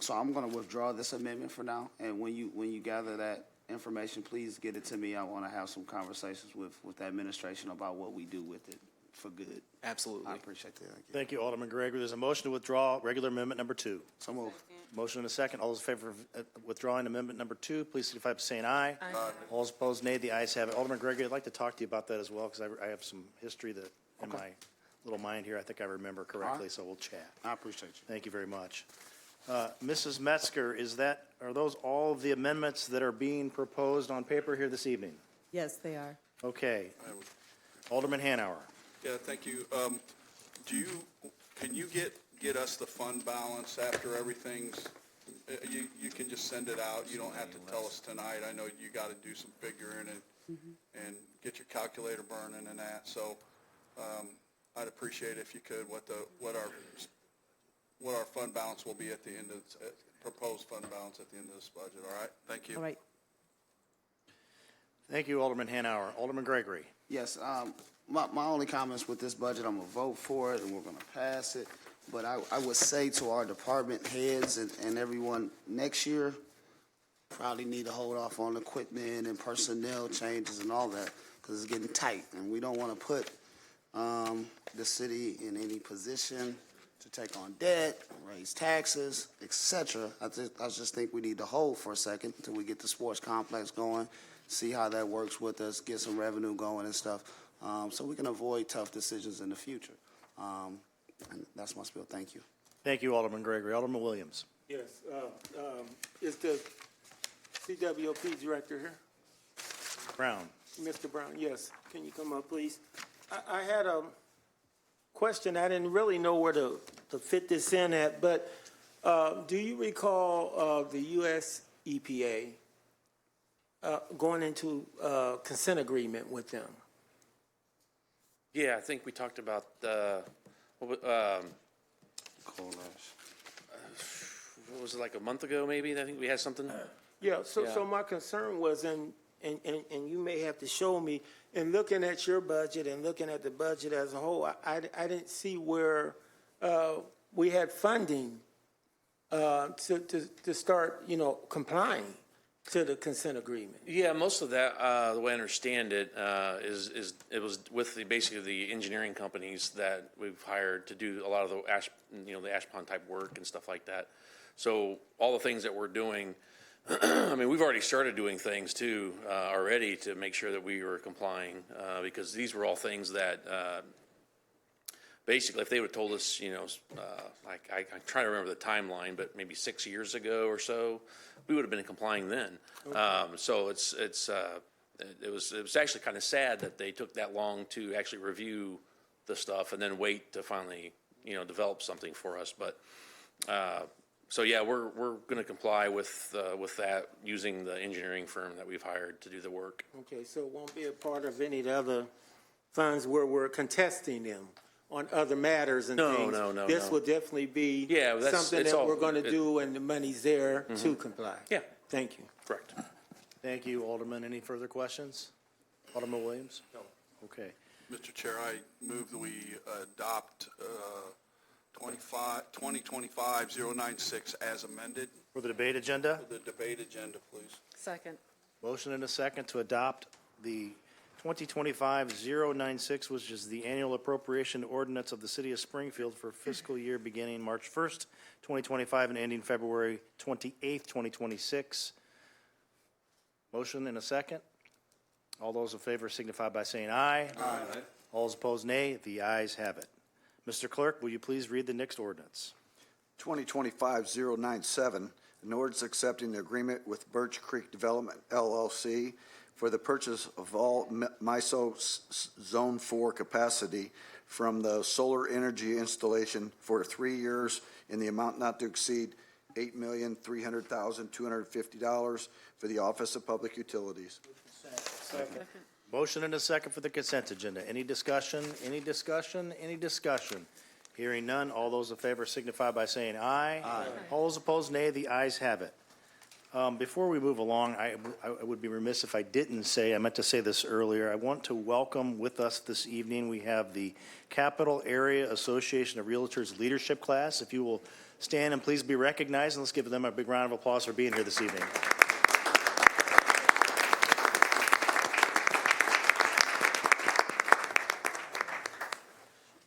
so I'm going to withdraw this amendment for now, and when you gather that information, please get it to me. I want to have some conversations with the administration about what we do with it for good. Absolutely. I appreciate that. Thank you, Alderman Gregory. There's a motion to withdraw regular amendment number 2. So moved. Motion and a second. All those in favor of withdrawing amendment number 2, please signify by saying aye. Aye. All those opposed, nay. The ayes have it. Alderman Gregory, I'd like to talk to you about that as well, because I have some history that in my little mind here, I think I remember correctly, so we'll chat. I appreciate you. Thank you very much. Mrs. Metzger, are those all of the amendments that are being proposed on paper here this evening? Yes, they are. Okay. Alderman Hanauer. Yeah, thank you. Can you get us the fund balance after everything's, you can just send it out. You don't have to tell us tonight. I know you got to do some figuring and get your calculator burning and that. So I'd appreciate it if you could, what our fund balance will be at the end of, proposed fund balance at the end of this budget. All right? Thank you. All right. Thank you, Alderman Hanauer. Alderman Gregory. Yes, my only comments with this budget, I'm going to vote for it, and we're going to pass it. But I would say to our department heads and everyone, next year, probably need to hold off on equipment and personnel changes and all that, because it's getting tight. And we don't want to put the city in any position to take on debt, raise taxes, et cetera. I just think we need to hold for a second until we get the sports complex going, see how that works with us, get some revenue going and stuff, so we can avoid tough decisions in the future. And that's my spiel. Thank you. Thank you, Alderman Gregory. Alderman Williams. Yes, is the CWOP director here? Brown. Mr. Brown, yes. Can you come up, please? I had a question. I didn't really know where to fit this in at, but do you recall the U.S. EPA going into consent agreement with them? Yeah, I think we talked about what was it, like a month ago, maybe? I think we had something. Yeah, so my concern was, and you may have to show me, in looking at your budget and looking at the budget as a whole, I didn't see where we had funding to start, complying to the consent agreement. Yeah, most of that, the way I understand it, is it was with basically the engineering companies that we've hired to do a lot of the the ash pond type work and stuff like that. So all the things that we're doing, I mean, we've already started doing things too already to make sure that we were complying, because these were all things that basically, if they would have told us, like I'm trying to remember the timeline, but maybe 6 years ago or so, we would have been complying then. Okay. So it was actually kind of sad that they took that long to actually review the stuff and then wait to finally, develop something for us. But so yeah, we're going to comply with that using the engineering firm that we've hired to do the work. Okay, so it won't be a part of any of the other funds where we're contesting them on other matters and things. No. This will definitely be something that we're going to do, and the money's there to comply. Yeah. Thank you. Correct. Thank you, Alderman. Any further questions? Alderman Williams? No. Okay. Mr. Chair, I move that we adopt 2025-096 as amended. For the debate agenda? For the debate agenda, please. Second. Motion and a second to adopt the 2025-096, which is the annual appropriation ordinance of the City of Springfield for fiscal year beginning March 1st, 2025 and ending February 28th, 2026. Motion and a second. All those in favor signify by saying aye. Aye. All those opposed, nay. The ayes have it. Mr. Clerk, will you please read the next ordinance? 2025-097, an ordinance accepting the agreement with Birch Creek Development LLC for the purchase of all MISO Zone 4 capacity from the solar energy installation for 3 years in the amount not to exceed $8,300,250 for the Office of Public Utilities. Second. Motion and a second for the consent agenda. Any discussion? Any discussion? Any discussion? Hearing none, all those in favor signify by saying aye. Aye. All those opposed, nay. The ayes have it. Before we move along, I would be remiss if I didn't say, I meant to say this earlier, I want to welcome with us this evening, we have the Capital Area Association of Realtors Leadership Class. If you will stand and please be recognized, and let's give them a big round of applause for being here this evening.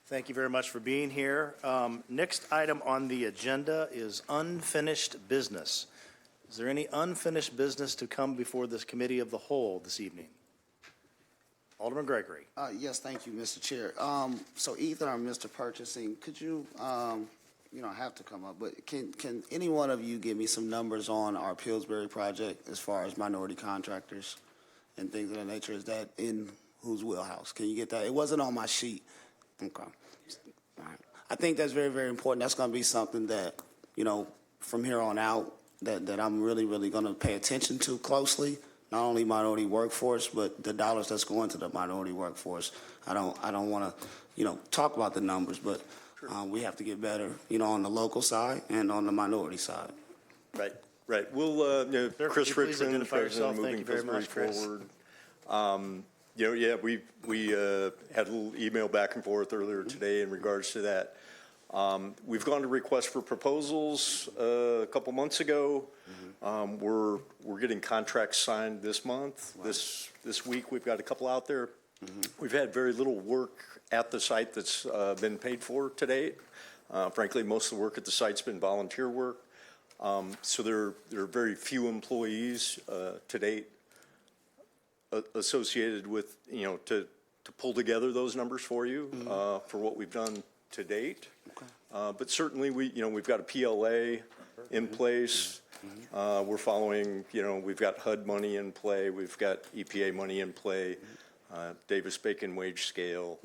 Thank you very much for being here. Next item on the agenda is unfinished business. Is there any unfinished business to come before this committee of the whole this evening? Alderman Gregory. Yes, thank you, Mr. Chair. So either or Mr. Purchasing, could you, you don't have to come up, but can any one of you give me some numbers on our Pillsbury project as far as minority contractors and things of that nature? Is that in whose wheelhouse? Can you get that? It wasn't on my sheet. Okay. All right. I think that's very, very important. That's going to be something that, from here on out, that I'm really, really going to pay attention to closely. Not only minority workforce, but the dollars that's going to the minority workforce. I don't want to, talk about the numbers, but we have to get better, on the local side and on the minority side. Right. We'll, Chris Rickson, President of Moving Pillsbury Forward. We had a little email back and forth earlier today in regards to that. We've gone to request for proposals a couple months ago. We're getting contracts signed this month. Wow. This week we've got a couple out there. We've had very little work at the site that's been paid for to date. Frankly, most of the work at the site's been volunteer work. So there are very few employees to date associated with, to pull together those numbers for you for what we've done to date. Okay. But certainly we've got a PLA in place. We're following, we've got HUD money in play. We've got EPA money in play, Davis-Bacon wage scale,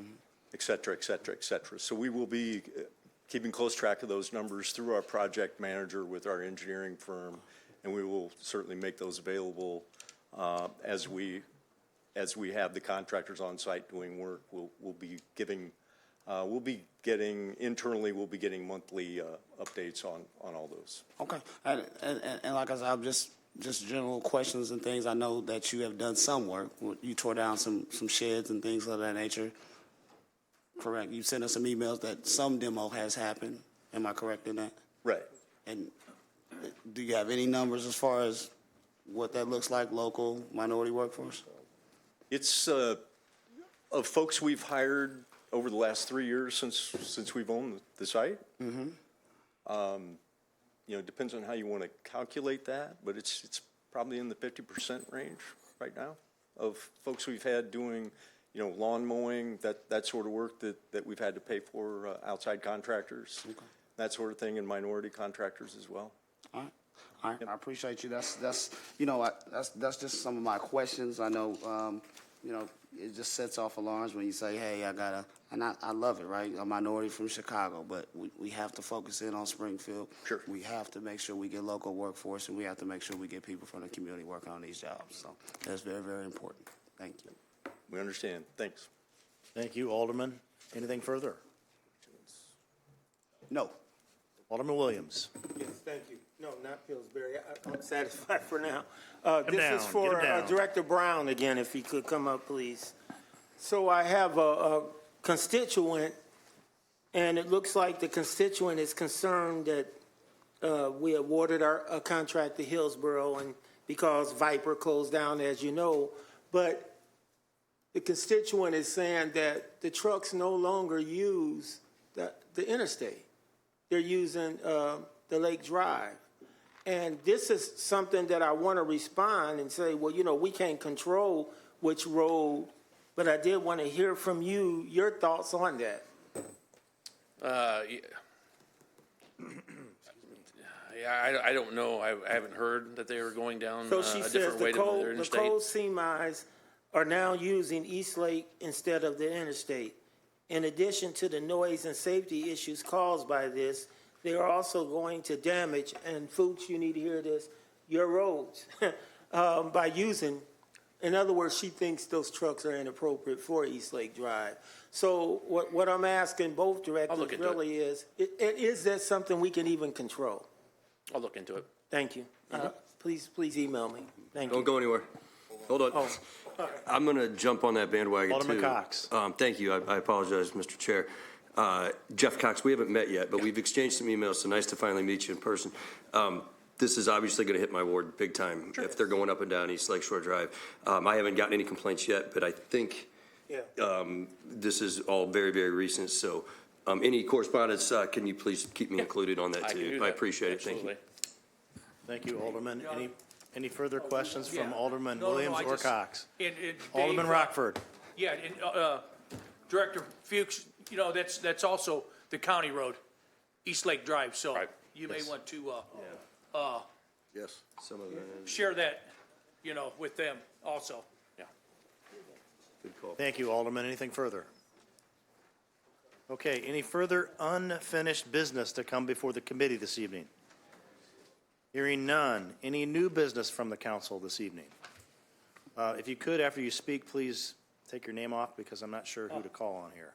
et cetera, et cetera, et cetera. So we will be keeping close track of those numbers through our project manager with our engineering firm, and we will certainly make those available as we have the contractors on site doing work. We'll be getting internally monthly updates on all those. Okay, and like I said, I'm just general questions and things. I know that you have done some work. You tore down some sheds and things of that nature. Correct. You sent us some emails that some demo has happened. Am I correct in that? Right. And do you have any numbers as far as what that looks like, local minority workforce? It's of folks we've hired over the last 3 years since we've owned the site. Depends on how you want to calculate that, but it's probably in the 50% range right now of folks we've had doing, lawn mowing, that sort of work that we've had to pay for outside contractors, that sort of thing, and minority contractors as well. All right. I appreciate you. That's just some of my questions. I know, it just sets off alarms when you say, hey, and I love it, right? A minority from Chicago, but we have to focus in on Springfield. Sure. We have to make sure we get local workforce, and we have to make sure we get people from the community working on these jobs. So that's very, very important. Thank you. We understand. Thanks. Thank you, Alderman. Anything further? No. Alderman Williams. Yes, thank you. No, not Pillsbury. I'm satisfied for now. Get This is for Director Brown again, if he could come up, please. So I have a constituent, and it looks like the constituent is concerned that we awarded a contract to Hillsborough, and because Viper closed down, as you know, but the constituent is saying that the trucks no longer use the interstate. They're using the Lake Drive. And this is something that I want to respond and say, well, we can't control which road, but I did want to hear from you, your thoughts on that. Yeah, I don't know. I haven't heard that they were going down So she a says different way to their the interstate. coal semis are now using East Lake instead of the interstate. In addition to the noise and safety issues caused by this, they are also going to damage, and folks, you need to hear this, your roads by using. In other words, she thinks those trucks are inappropriate for East Lake Drive. So what I'm asking both directors look into really is that something we can even control? I'll look into it. Thank you. Please email me. Thank you. Don't go anywhere. Hold on. I'm going to jump on that bandwagon, Alderman too. Cox. Thank you. I apologize, Mr. Chair. Jeff Cox, we haven't met yet, but we've exchanged some emails, so nice to finally meet you in person. This is obviously going to hit my ward big time if they're going up and down East Lake Shore Drive. I haven't gotten any complaints yet, but I think this is all very, very recent. So any correspondence, can you please keep me included on that, I too? can do that. I appreciate it. Thank you. Absolutely. Thank you, Alderman. Any further questions from Alderman No, Williams I or just- Cox? and Alderman Dave, Rockford. Yeah, and Director Fuchs, you know, that's also the county road, East Lake Drive, so you may want to Yes. Some of them. share that, you know, with them also. Yeah. Good call. Thank you, Alderman. Anything further? Okay, any further unfinished business to come before the committee this evening? Hearing none. Any new business from the council this evening? If you could, after you speak, please take your name off because I'm not sure who to call on here.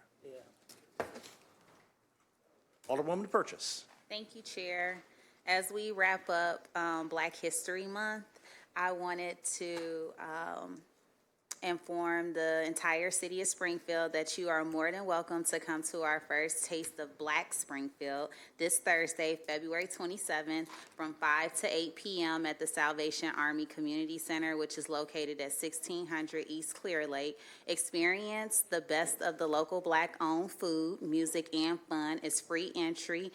Alderwoman Purchase. Thank you, Chair. As we wrap up Black History Month, I wanted to inform the entire city of Springfield that you are more than welcome to come to our first Taste of Black Springfield this Thursday, February 27th, from 5 to 8 p.m. at the Salvation Army Community Center, which is located at 1600 East Clear Lake. Experience the best of the local Black-owned food, music, and fun. It's free entry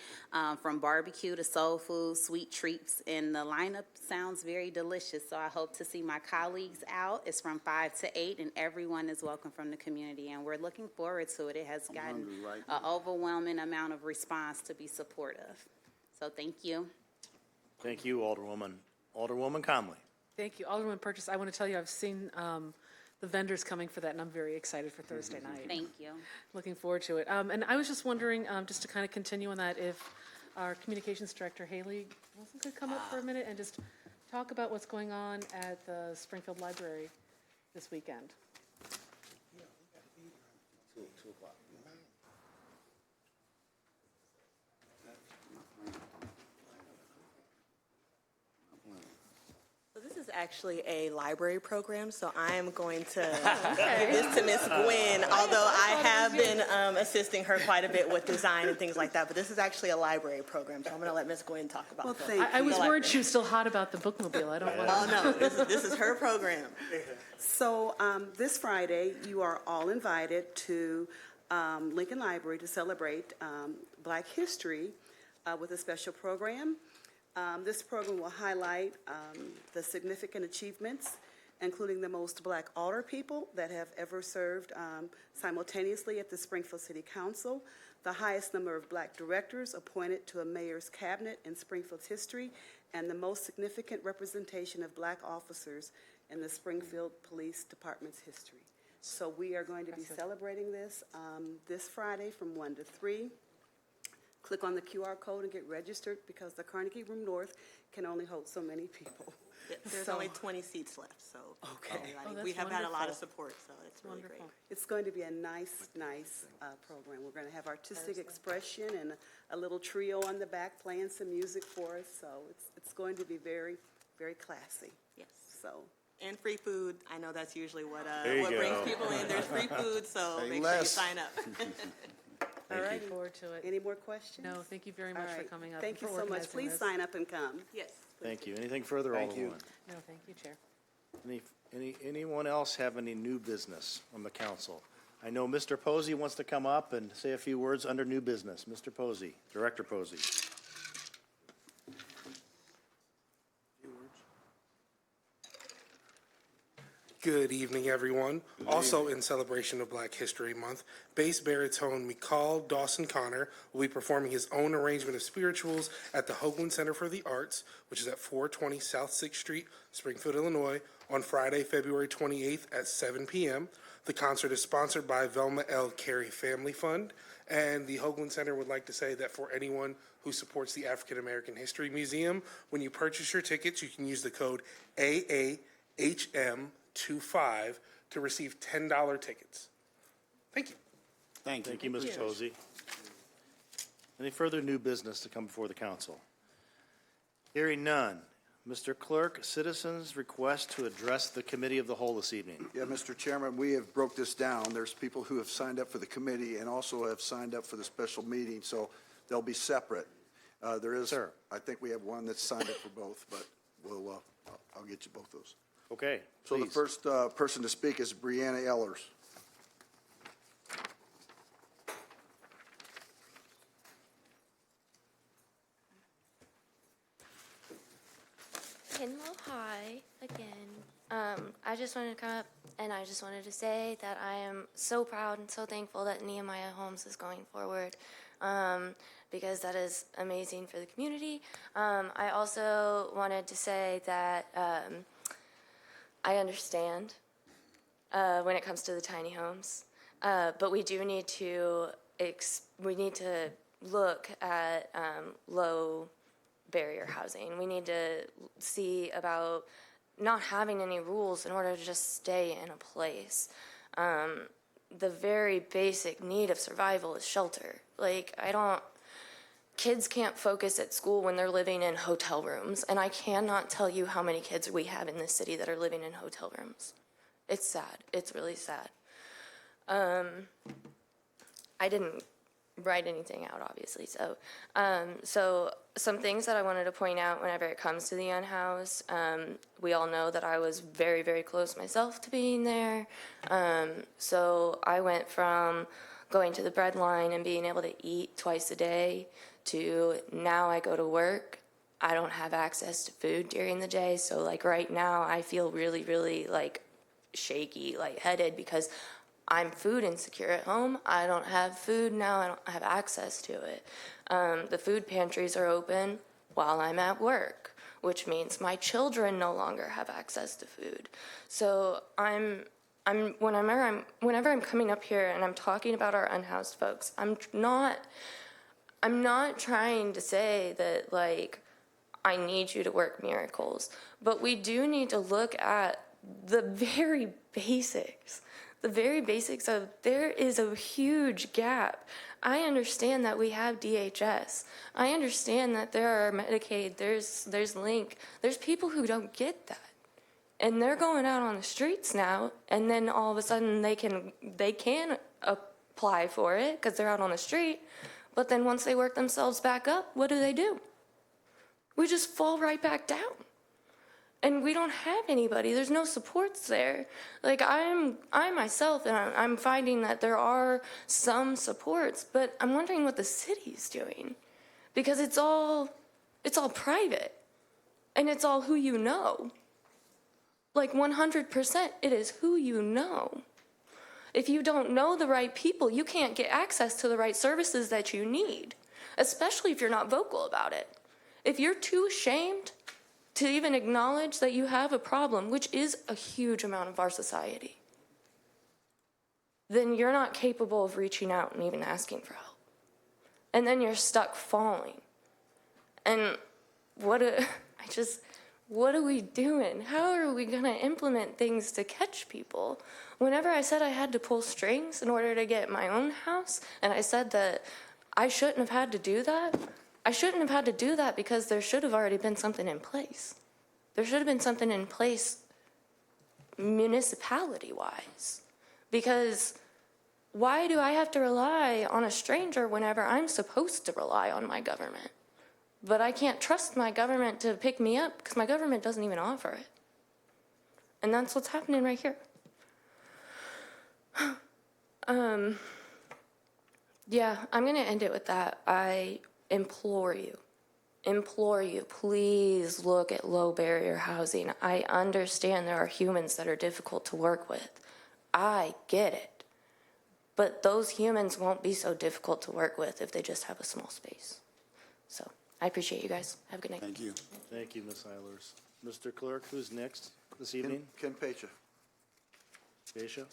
from barbecue to soul food, sweet treats, and the lineup sounds very delicious, so I hope to see my colleagues out. It's from 5 to 8, and everyone is welcome from the community, and we're looking forward to it. It has gotten an overwhelming amount of response to be supportive. So thank you. Thank you, Alderwoman. Alderwoman Conley. Thank you. Alderman Purchase, I want to tell you, I've seen the vendors coming for that, and I'm very excited for Thursday night. Thank you. Looking forward to it. And I was just wondering, just to kind of continue on that, if our communications director, Haley, could come up for a minute and just talk about what's going on at the Springfield Library this weekend. So this is actually a library program, so I am going to give this to Miss Gwen, although I have been assisting her quite a bit with design and things like that, but this is actually a library program, so I'm going to let Miss Gwen talk about that. I was worried she was still hot about the bookmobile. I don't want to. Oh, no, this is her program. So this Friday, you are all invited to Lincoln Library to celebrate Black History with a special program. This program will highlight the significant achievements, including the most Black alder people that have ever served simultaneously at the Springfield City Council, the highest number of Black directors appointed to a mayor's cabinet in Springfield's history, and the most significant representation of Black officers in the Springfield Police Department's history. So we are going to be celebrating this this Friday from 1 to 3. Click on the QR code and get registered because the Carnegie Room North can only hold so many people. There's So- only 20 seats left, so Okay. we have had a lot of support, so it's really great. It's going to be a nice program. We're going to have artistic expression and a little trio on the back playing some music for us. So it's going to be very, very classy. Yes. So. And free food. I know that's usually what There you brings go. people in. There's free food, so Say make sure you less. sign up. All right. Looking forward to it. Any more questions? No, thank you very All much for right. coming up. Thank and you for so much. organizing Please this. sign up and come. Yes. Thank you. Anything further, Thank you. Alderwoman? No, thank you, Chair. Anyone else have any new business on the council? I know Mr. Posey wants to come up and say a few words under new business. Mr. Posey, Director Posey. Good evening, everyone. Also in celebration of Black History Month, bass baritone Mikal Dawson Connor will be performing his own arrangement of spirituals at the Hoagland Center for the Arts, which is at 420 South 6th Street, Springfield, Illinois, on Friday, February 28th at 7 p.m. The concert is sponsored by Velma L. Carey Family Fund, and the Hoagland Center would like to say that for anyone who supports the African American History Museum, when you purchase your tickets, you can use the code AAHM25 to receive $10 tickets. Thank you. Thank you. Thank you, Mr. Posey. Any further new business to come before the council? Hearing none. Mr. Clerk, citizens' request to address the committee of the whole this evening. Yeah, Mr. Chairman, we have broke this down. There's people who have signed up for the committee and also have signed up for the special meeting, so they'll be separate. There is, Sir. I think we have one that's signed up for both, but I'll get you both those. Okay, So the please. first person to speak is Brianna Ellers. Hello, hi again. I just wanted to come up and I just wanted to say that I am so proud and so thankful that Nehemiah Homes is going forward, because that is amazing for the community. I also wanted to say that I understand when it comes to the tiny homes, but we do need to look at low barrier housing. We need to see about not having any rules in order to just stay in a place. The very basic need of survival is shelter. Kids can't focus at school when they're living in hotel rooms, and I cannot tell you how many kids we have in this city that are living in hotel rooms. It's sad. It's really sad. I didn't write anything out, obviously. So some things that I wanted to point out whenever it comes to the unhoused, we all know that I was very, very close myself to being there. So I went from going to the bread line and being able to eat twice a day to now I go to work. I don't have access to food during the day. So right now I feel really, really shaky, lightheaded because I'm food insecure at home. I don't have food now. I don't have access to it. The food pantries are open while I'm at work, which means my children no longer have access to food. So whenever I'm coming up here and I'm talking about our unhoused folks, I'm not trying to say that I need you to work miracles, but we do need to look at the very basics. The very basics of there is a huge gap. I understand that we have DHS. I understand that there are Medicaid, there's Link. There's people who don't get that. And they're going out on the streets now, and then all of a sudden they can apply for it because they're out on the street. But then once they work themselves back up, what do? We just fall right back down. And we don't have anybody. There's no supports there. I myself, and I'm finding that there are some supports, but I'm wondering what the city's doing, because it's all private, and it's all who you know. 100%, it is who you know. If you don't know the right people, you can't get access to the right services that you need, especially if you're not vocal about it. If you're too ashamed to even acknowledge that you have a problem, which is a huge amount of our society, then you're not capable of reaching out and even asking for help. And then you're stuck falling. And what are we doing? How are we going to implement things to catch people? Whenever I said I had to pull strings in order to get my own house, and I said that I shouldn't have had to do that, I shouldn't have had to do that because there should have already been something in place. There should have been something in place municipality-wise. Because why do I have to rely on a stranger whenever I'm supposed to rely on my government? But I can't trust my government to pick me up because my government doesn't even offer it. And that's what's happening right here. Yeah, I'm going to end it with that. I implore you, implore you, please look at low barrier housing. I understand there are humans that are difficult to work with. I get it. But those humans won't be so difficult to work with if they just have a small space. So I appreciate you guys. Have a good night. Thank you. Thank you, Ms. Eilers. Mr. Clerk, who's next this evening? Ken Pecha. Geisha?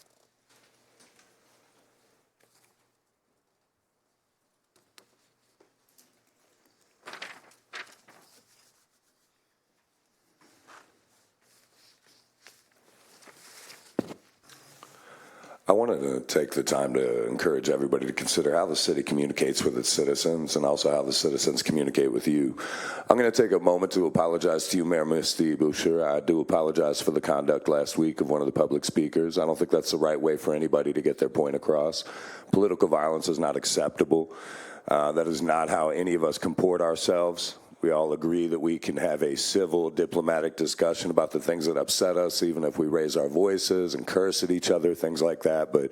I wanted to take the time to encourage everybody to consider how the city communicates with its citizens and also how the citizens communicate with you. I'm going to take a moment to apologize to you, Mayor Misty Boucher. I do apologize for the conduct last week of one of the public speakers. I don't think that's the right way for anybody to get their point across. Political violence is not acceptable. That is not how any of us comport ourselves. We all agree that we can have a civil, diplomatic discussion about the things that upset us, even if we raise our voices and curse at each other, things like that. But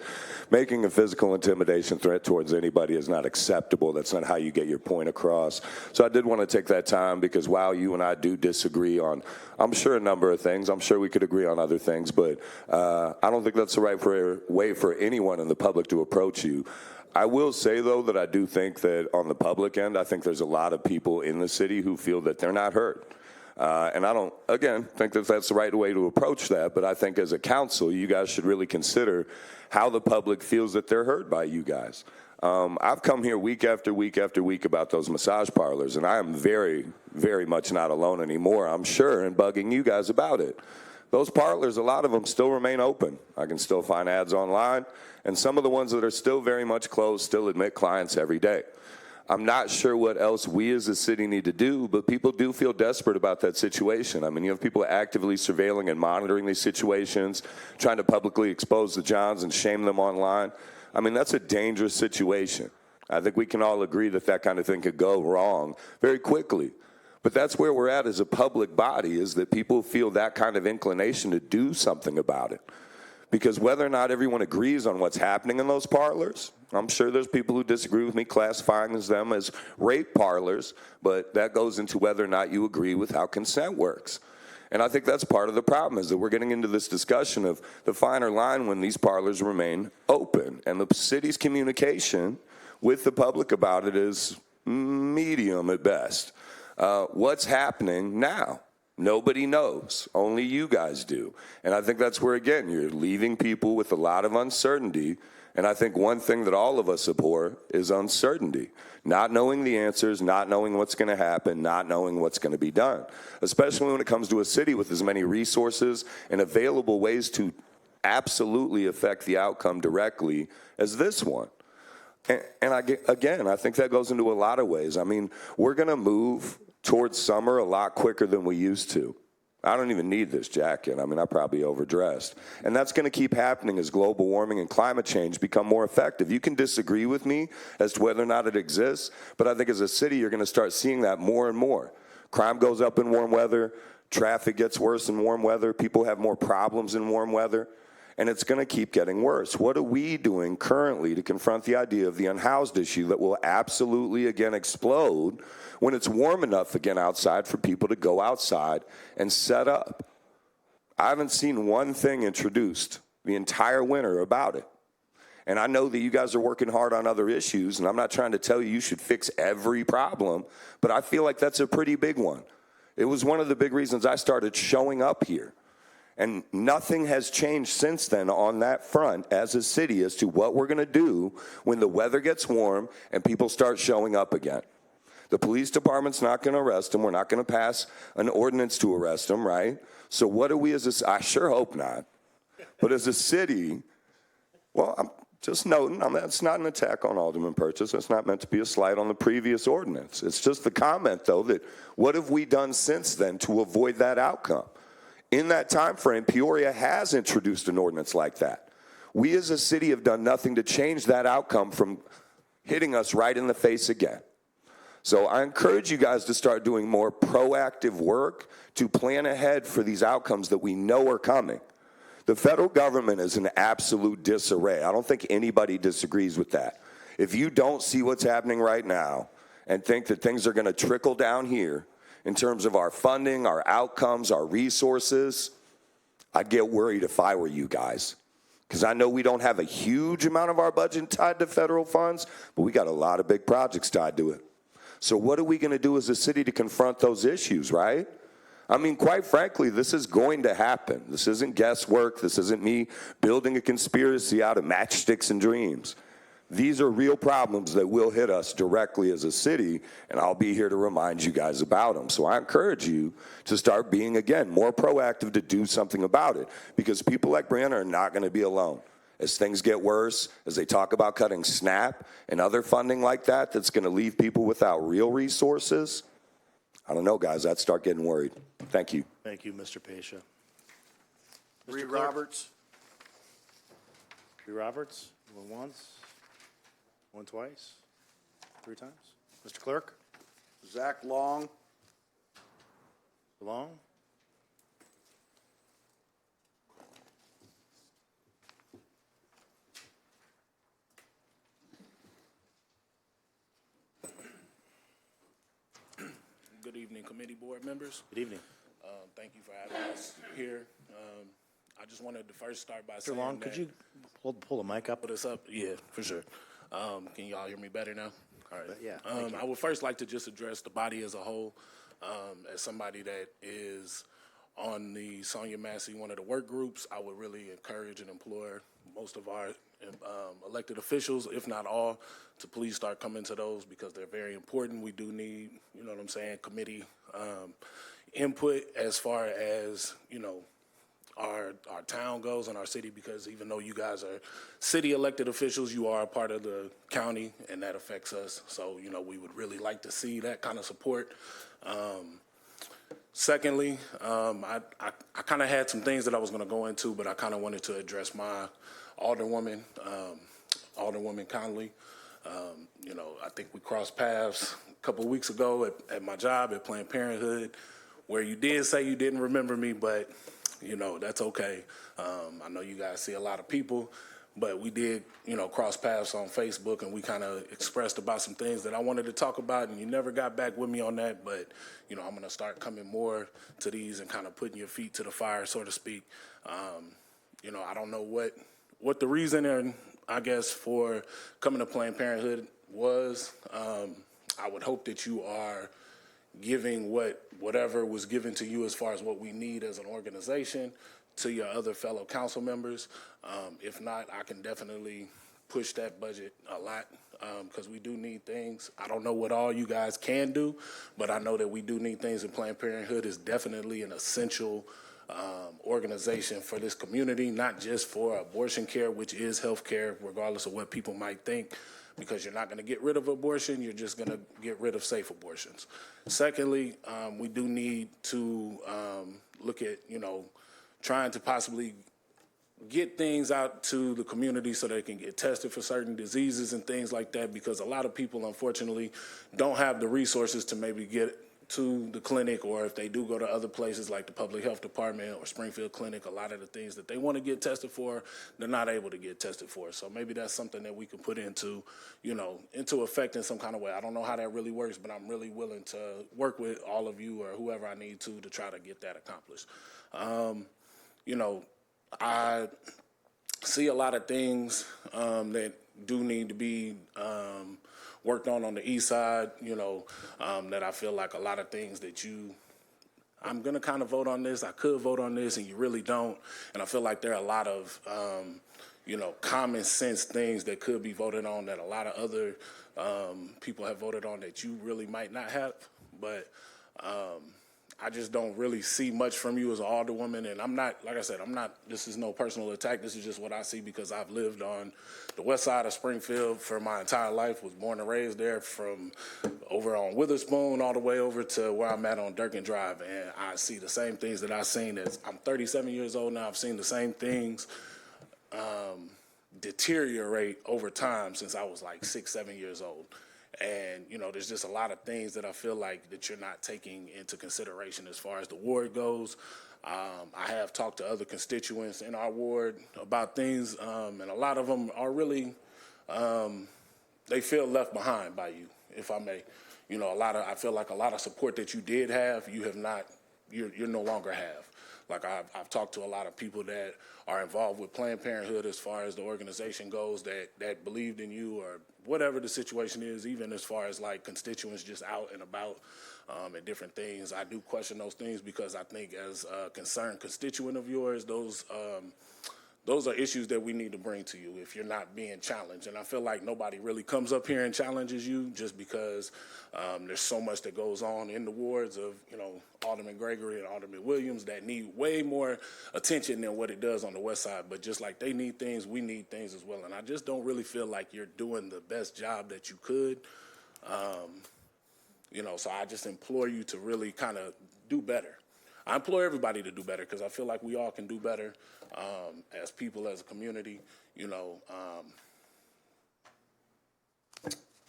making a physical intimidation threat towards anybody is not acceptable. That's not how you get your point across. So I did want to take that time because while you and I do disagree on, I'm sure, a number of things, I'm sure we could agree on other things, but I don't think that's the right way for anyone in the public to approach you. I will say, though, that I do think that on the public end, I think there's a lot of people in the city who feel that they're not heard. And I don't, again, think that that's the right way to approach that, but I think as a council, you guys should really consider how the public feels that they're heard by you guys. I've come here week after week after week about those massage parlors, and I am very, very much not alone anymore, I'm sure, in bugging you guys about it. Those parlors, a lot of them still remain open. I can still find ads online, and some of the ones that are still very much closed still admit clients every day. I'm not sure what else we as a city need to do, but people do feel desperate about that situation. I mean, you have people actively surveilling and monitoring these situations, trying to publicly expose the Johns and shame them online. I mean, that's a dangerous situation. I think we can all agree that that kind of thing could go wrong very quickly. But that's where we're at as a public body, is that people feel that kind of inclination to do something about it. Because whether or not everyone agrees on what's happening in those parlors, I'm sure there's people who disagree with me classifying them as rape parlors, but that goes into whether or not you agree with how consent works. And I think that's part of the problem, is that we're getting into this discussion of the finer line when these parlors remain open. And the city's communication with the public about it is medium at best. What's happening now? Nobody knows. Only you guys do. And I think that's where, again, you're leaving people with a lot of uncertainty. And I think one thing that all of us abhor is uncertainty. Not knowing the answers, not knowing what's going to happen, not knowing what's going to be done. Especially when it comes to a city with as many resources and available ways to absolutely affect the outcome directly as this one. And I think that goes into a lot of ways. I mean, we're going to move towards summer a lot quicker than we used to. I don't even need this jacket. I mean, I probably overdressed. And that's going to keep happening as global warming and climate change become more effective. You can disagree with me as to whether or not it exists, but I think as a city, you're going to start seeing that more and more. Crime goes up in warm weather. Traffic gets worse in warm weather. People have more problems in warm weather. And it's going to keep getting worse. What are we doing currently to confront the idea of the unhoused issue that will absolutely, again, explode when it's warm enough again outside for people to go outside and set up? I haven't seen one thing introduced the entire winter about it. And I know that you guys are working hard on other issues, and I'm not trying to tell you should fix every problem, but I feel like that's a pretty big one. It was one of the big reasons I started showing up here. And nothing has changed since then on that front as a city as to what we're going to do when the weather gets warm and people start showing up again. The police department's not going to arrest them. We're not going to pass an ordinance to arrest them, right? So what do we as a, I sure hope not. But as a city, well, I'm just noting, that's not an attack on Alderman Purchase. That's not meant to be a slight on the previous ordinance. It's just the comment, though, that what have we done since then to avoid that outcome? In that time frame, Peoria has introduced an ordinance like that. We as a city have done nothing to change that outcome from hitting us right in the face again. So I encourage you guys to start doing more proactive work to plan ahead for these outcomes that we know are coming. The federal government is in absolute disarray. I don't think anybody disagrees with that. If you don't see what's happening right now, and think that things are going to trickle down here in terms of our funding, our outcomes, our resources, I'd get worried if I were you guys. Because I know we don't have a huge amount of our budget tied to federal funds, but we got a lot of big projects tied to it. So what are we going to do as a city to confront those issues, right? I mean, quite frankly, this is going to happen. This isn't guesswork. This isn't me building a conspiracy out of matchsticks and dreams. These are real problems that will hit us directly as a city, and I'll be here to remind you guys about them. So I encourage you to start being, again, more proactive to do something about it, because people like Brianna are not going to be alone. As things get worse, as they talk about cutting SNAP and other funding like that that's going to leave people without real resources, I don't know, guys, I'd start getting worried. Thank you. Thank you, Mr. Pasha. Reed Roberts. Reed Roberts, going once, going twice, 3 times. Mr. Clerk? Zach Long. Long? Good evening, committee board members. Good evening. Thank you for having us here. I just wanted to first start by saying Long, that. could you pull the mic up? Put us up? Yeah, for sure. Can y'all hear me better now? All right. Yeah. I would first like to just address the body as a whole. As somebody that is on the Sonia Massey, one of the work groups, I would really encourage and implore most of our elected officials, if not all, to please start coming to those because they're very important. We do need, you know what I'm saying, committee input as far as, you know, our town goes and our city, because even though you guys are city elected officials, you are a part of the county and that affects us. So, you know, we would really like to see that kind of support. Secondly, I kind of had some things that I was going to go into, but I kind of wanted to address my Alderwoman Conley. You know, I think we crossed paths a couple of weeks ago at my job at Planned Parenthood, where you did say you didn't remember me, but, you know, that's okay. I know you guys see a lot of people, but we did, you know, cross paths on Facebook, and we kind of expressed about some things that I wanted to talk about, and you never got back with me on that, but, you know, I'm going to start coming more to these and kind of putting your feet to the fire, so to speak. You know, I don't know what the reason, and I guess, for coming to Planned Parenthood was. I would hope that you are giving whatever was given to you as far as what we need as an organization to your other fellow council members. If not, I can definitely push that budget a lot because we do need things. I don't know what all you guys can do, but I know that we do need things, and Planned Parenthood is definitely an essential organization for this community, not just for abortion care, which is health care, regardless of what people might think, because you're not going to get rid of abortion, you're just going to get rid of safe abortions. Secondly, we do need to look at, you know, trying to possibly get things out to the community so they can get tested for certain diseases and things like that, because a lot of people, unfortunately, don't have the resources to maybe get to the clinic, or if they do go to other places like the public health department or Springfield Clinic, a lot of the things that they want to get tested for, they're not able to get tested for. So maybe that's something that we can put into, you know, into effect in some kind of way. I don't know how that really works, but I'm really willing to work with all of you or whoever I need to try to get that accomplished. You know, I see a lot of things that do need to be worked on the east side, you know, that I feel like a lot of things that I'm going to kind of vote on this, I could vote on this, and you really don't. And I feel like there are a lot of, you know, common sense things that could be voted on that a lot of other people have voted on that you really might not have. But I just don't really see much from you as an alderwoman, and I'm not, like I said, this is no personal attack, this is just what I see because I've lived on the west side of Springfield for my entire life, was born and raised there from over on Witherspoon all the way over to where I'm at on Durkin Drive, and I see the same things that I've seen as, I'm 37 years old now, I've seen the same things deteriorate over time since I was like 6, 7 years old. And, you know, there's just a lot of things that I feel like that you're not taking into consideration as far as the ward goes. I have talked to other constituents in our ward about things, and a lot of them are really, they feel left behind by you, if I may. you know, I feel like a lot of support that you did have, you have not, you're no longer have. Like I've talked to a lot of people that are involved with Planned Parenthood as far as the organization goes that believed in you or whatever the situation is, even as far as like constituents just out and about and different things. I do question those things because I think as a concerned constituent of yours, those are issues that we need to bring to you if you're not being challenged. And I feel like nobody really comes up here and challenges you just because there's so much that goes on in the wards of, you know, Alderman Gregory and Alderman Williams that need way more attention than what it does on the west side. But just like they need things, we need things as well. And I just don't really feel like you're doing the best job that you could. You know, so I just implore you to really kind of do better. I implore everybody to do better because I feel like we all can do better as people, as a community. You know,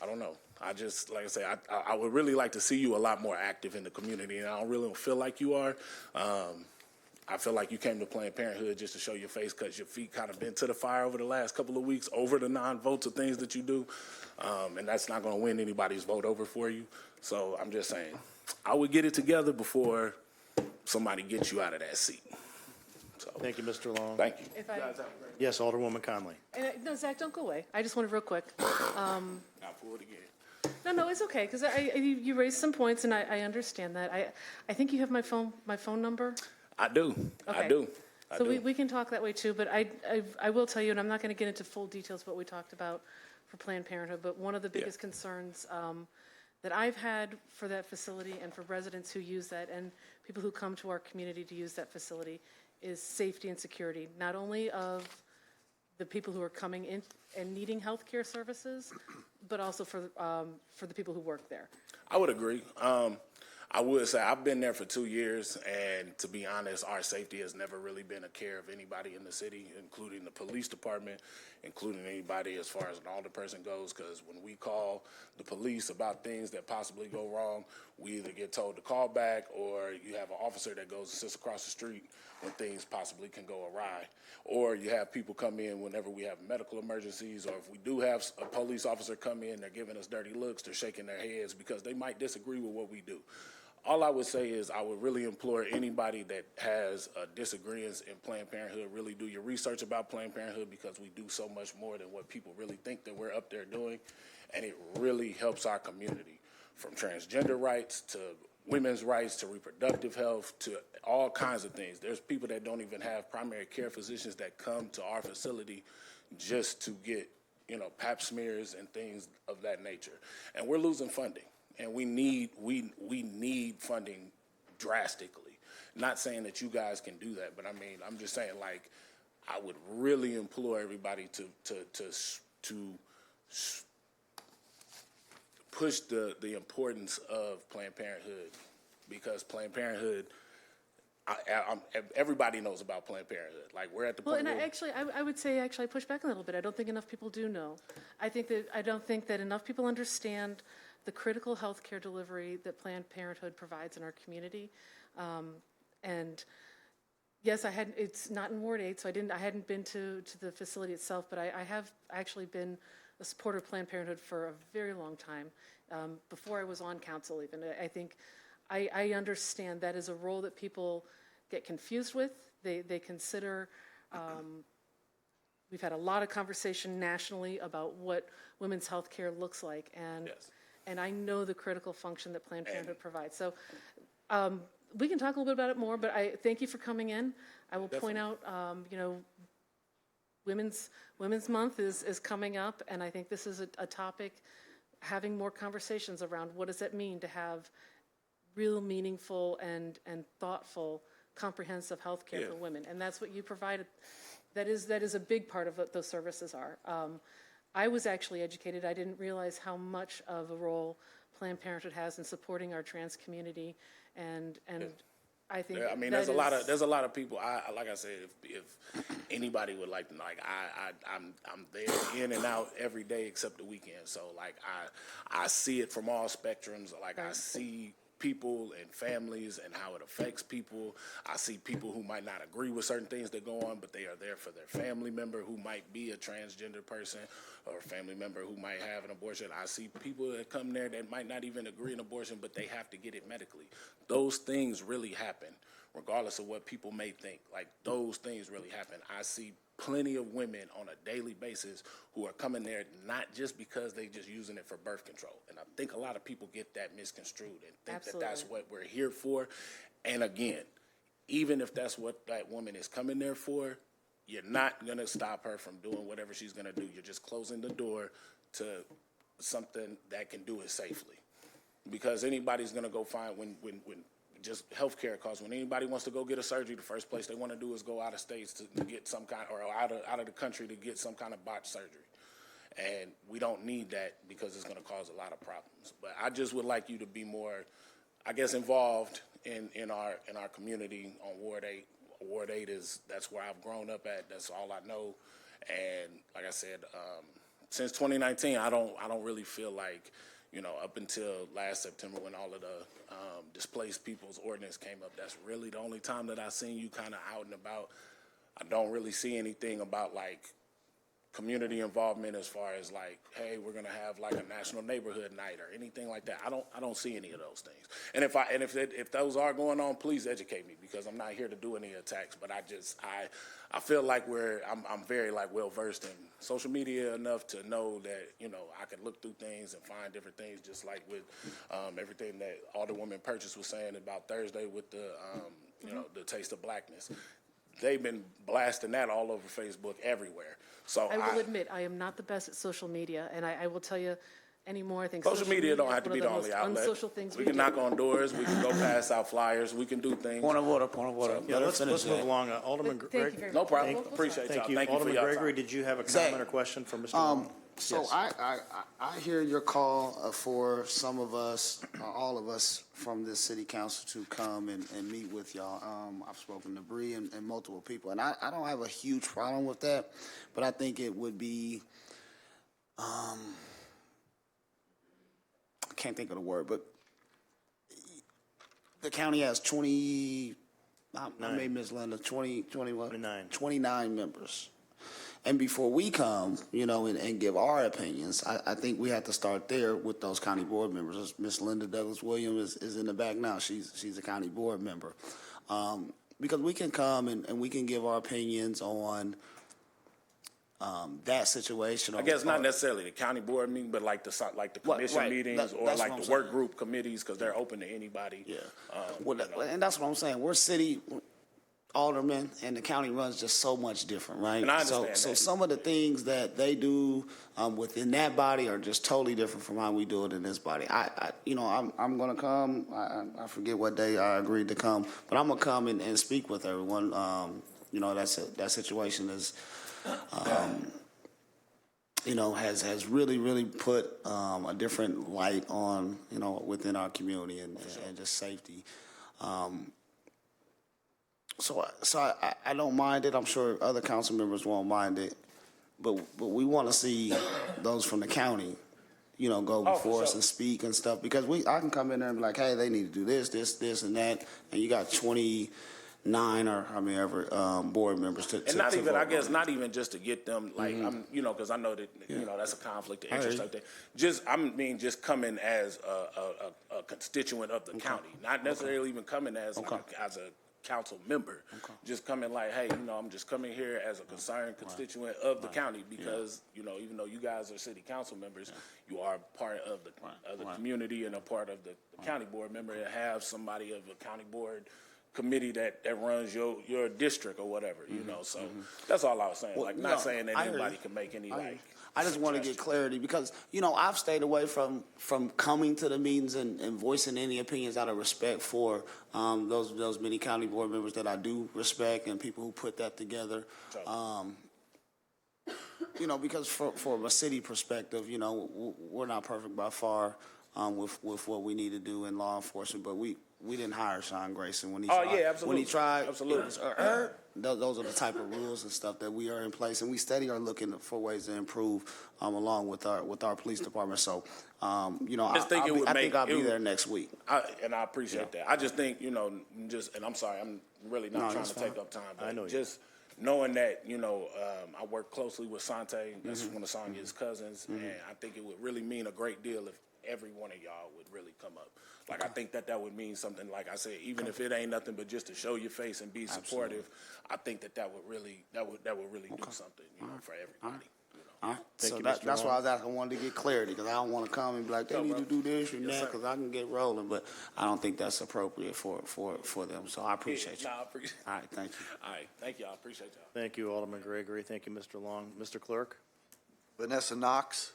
I don't know. I just, like I say, I would really like to see you a lot more active in the community, and I don't really feel like you are. I feel like you came to Planned Parenthood just to show your face because your feet kind of been to the fire over the last couple of weeks over the non-votes of things that you do, and that's not going to win anybody's vote over for you. So I'm just saying, I would get it together before somebody gets you out of that seat. So, Thank you, Mr. Long. thank you. If I, Yes, Alderwoman Conley. no, Zach, don't go away. I just wanted real quick. I'll pull it again. No, it's okay, because you raised some points, and I understand that. I think you have my phone number. I do. Okay. I do. So we can talk that way too, but I will tell you, and I'm not going to get into full details of what we talked about for Planned Parenthood, but one of the biggest concerns that I've had for that facility and for residents who use that and people who come to our community to use that facility is safety and security, not only of the people who are coming in and needing health care services, but also for the people who work there. I would agree. I would say I've been there for 2 years, and to be honest, our safety has never really been a care of anybody in the city, including the police department, including anybody as far as an alderperson goes, because when we call the police about things that possibly go wrong, we either get told to call back or you have an officer that goes and sits across the street when things possibly can go awry. Or you have people come in whenever we have medical emergencies, or if we do have a police officer come in, they're giving us dirty looks, they're shaking their heads because they might disagree with what we do. All I would say is I would really implore anybody that has a disagreement in Planned Parenthood, really do your research about Planned Parenthood because we do so much more than what people really think that we're up there doing, and it really helps our community, from transgender rights to women's rights to reproductive health to all kinds of things. There's people that don't even have primary care physicians that come to our facility just to get, you know, pap smears and things of that nature. And we're losing funding. And we need funding drastically. Not saying that you guys can do that, but I mean, I'm just saying, like, I would really implore everybody to push the importance of Planned Parenthood, because Planned Parenthood, everybody knows about Planned Parenthood. Like, we're at the point. Well, and I would say I push back a little bit. I don't think enough people do know. I don't think that enough people understand the critical health care delivery that Planned Parenthood provides in our community. And yes, it's not in Ward 8, so I hadn't been to the facility itself, but I have actually been a supporter of Planned Parenthood for a very long time, before I was on council even. I think I understand that is a role that people get confused with. They consider, we've had a lot of conversation nationally about what women's health care looks like, and Yes. And I know the critical function that Planned Parenthood provides. So we can talk a little bit about it more, but I thank you for coming in. I will point out, you know, Women's Month is coming up, and I think this is a topic, having more conversations around what does that mean to have real meaningful and thoughtful, comprehensive health care for women. And that's what you provided. That is a big part of what those services are. I was actually educated. I didn't realize how much of a role Planned Parenthood has in supporting our trans community, and I think I mean, there's a lot of people. Like I said, if anybody would like to, like, I'm there in and out every day except the weekend. So like I see it from all spectrums. Like I see people and families and how it affects people. I see people who might not agree with certain things that go on, but they are there for their family member who might be a transgender person or a family member who might have an abortion. I see people that come there that might not even agree in abortion, but they have to get it medically. Those things really happen, regardless of what people may think. Like, those things really happen. I see plenty of women on a daily basis who are coming there not just because they just using it for birth control. And I think a lot of people get that misconstrued and think that that's what we're here for. And again, even if that's what that woman is coming there for, you're not going to stop her from doing whatever she's going to do. You're just closing the door to something that can do it safely. Because anybody's going to go find when just healthcare costs. When anybody wants to go get a surgery, the first place they want to do is go out of states to get some kind, or out of the country to get some kind of botched surgery. And we don't need that because it's going to cause a lot of problems. But I just would like you to be more, I guess, involved in our community on Ward 8. Ward 8 that's where I've grown up at. That's all I know. And like I said, since 2019, I don't really feel like, up until last September when all of the displaced people's ordinance came up, that's really the only time that I've seen you kind of out and about. I don't really see anything about like community involvement as far as like, hey, we're gonna have like a national neighborhood night or anything like that. I don't see any of those things. And if those are going on, please educate me, because I'm not here to do any attacks. But I feel like I'm very like well versed in social media enough to know that I can look through things and find different things, just like with everything that Alderwoman Purchase was saying about Thursday with the the Taste of Blackness. They've been blasting that all over Facebook everywhere. So I will admit, I am not the best at social media, and I will tell you anymore, I think social media don't have to be the only outlet. Unsocial things we can knock on doors, we can go pass out flyers, we can do things. Point of order. So, Yeah, let's move along. Alderman Thank you Greg. very No much. problem. Appreciate y'all. Thank you. Thank you for Alderman your Gregory, time. did you have a comment or question for Mr. Long? So Yes. I hear your call for some of us, all of us from this city council to come and meet with y'all. I've spoken to Bree and multiple people, and I don't have a huge problem with that, but I think it would be, I can't think of the word, but the county has 20, I made Ms. Linda, 29 members. And before we come, and give our opinions, I think we have to start there with those county board members. Miss Linda Douglas Williams is in the back now. She's a county board member. Because we can come and we can give our opinions on that situation. I guess not necessarily the county board meeting, but like the commission meetings or like the work group committees, because they're open to anybody. Yeah. And that's what I'm saying. We're city aldermen, and the county runs just so much different, right? And I understand that. So some of the things that they do within that body are just totally different from how we do it in this body. I'm going to come. I forget what day I agreed to come, but I'm going to come and speak with everyone. That situation is, has really put a different light on, within our community and just safety. So I don't mind it. I'm sure other council members won't mind it, but we want to see those from the county, go before us and speak and stuff, because I can come in there and be like, hey, they need to do this, and that, and you got 29 or how many ever board members to and not to even, vote I guess, on. not even just to get them, like, because I know that, that's a conflict of interest type thing. Just coming as a constituent of the county, not necessarily even coming as a council member, just coming like, hey, I'm just coming here as a concerned constituent of the county, because even though you guys are city council members, you are part of the community and a part of the county board member, to have somebody of a county board committee that runs your district or whatever, so that's all I was saying. Not saying that anybody can make any I just want to get clarity, because I've stayed away from coming to the meetings and voicing any opinions out of respect for those many county board members that I do respect, and people who put that together. Because from a city perspective, we're not perfect by far with what we need to do in law enforcement, but we didn't hire Sean Grayson when he tried. Absolutely. When he tried, Absolutely. those are the type of rules and stuff that we are in place, and we steady are looking for ways to improve along with our police department. So, you know, I think I'll be there next week. And I appreciate that. I just think, you know, and I'm sorry, I'm really not trying to take up time, but I know you. just knowing that, you know, I work closely with Sante, that's one of Sonia's cousins, and I think it would really mean a great deal if every one of y'all would really come up. Like, I think that would mean something, like I said, even if it ain't nothing but just to show your face and be supportive, I think that would really do something, you know, for everybody. All right. So that's why I was asking, I wanted to get clarity, because I don't want to come and be like, they need to do this and that, because I can get rolling, but I don't think that's appropriate for them. So I appreciate you. I appreciate All right, thank you. All right, thank y'all. Appreciate y'all. Thank you, Alderman Gregory. Thank you, Mr. Long. Mr. Clerk? Vanessa Knox.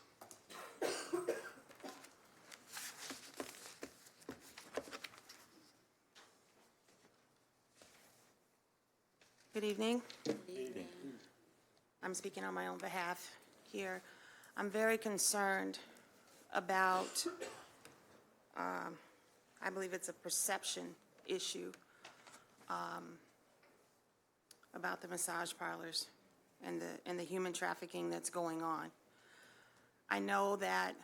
Good evening. I'm speaking on my own behalf here. I'm very concerned about, I believe it's a perception issue about the massage parlors and the human trafficking that's going on. I know that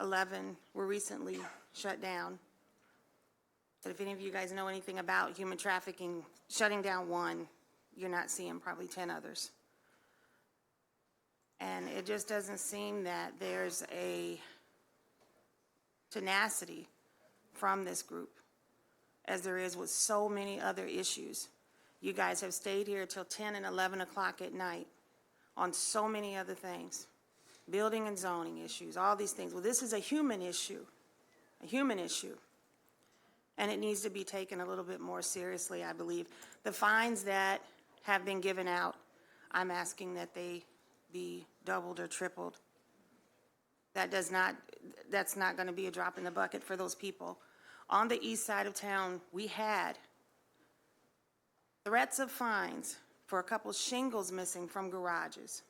11 were recently shut down. But if any of you guys know anything about human trafficking, shutting down one, you're not seeing probably 10 others. And it just doesn't seem that there's a tenacity from this group as there is with so many other issues. You guys have stayed here till 10 and 11 o'clock at night on so many other things, building and zoning issues, all these things. Well, this is a human issue, and it needs to be taken a little bit more seriously, I believe. The fines that have been given out, I'm asking that they be doubled or tripled. That's not going to be a drop in the bucket for those people. On the east side of town, we had threats of fines for a couple shingles missing from garages.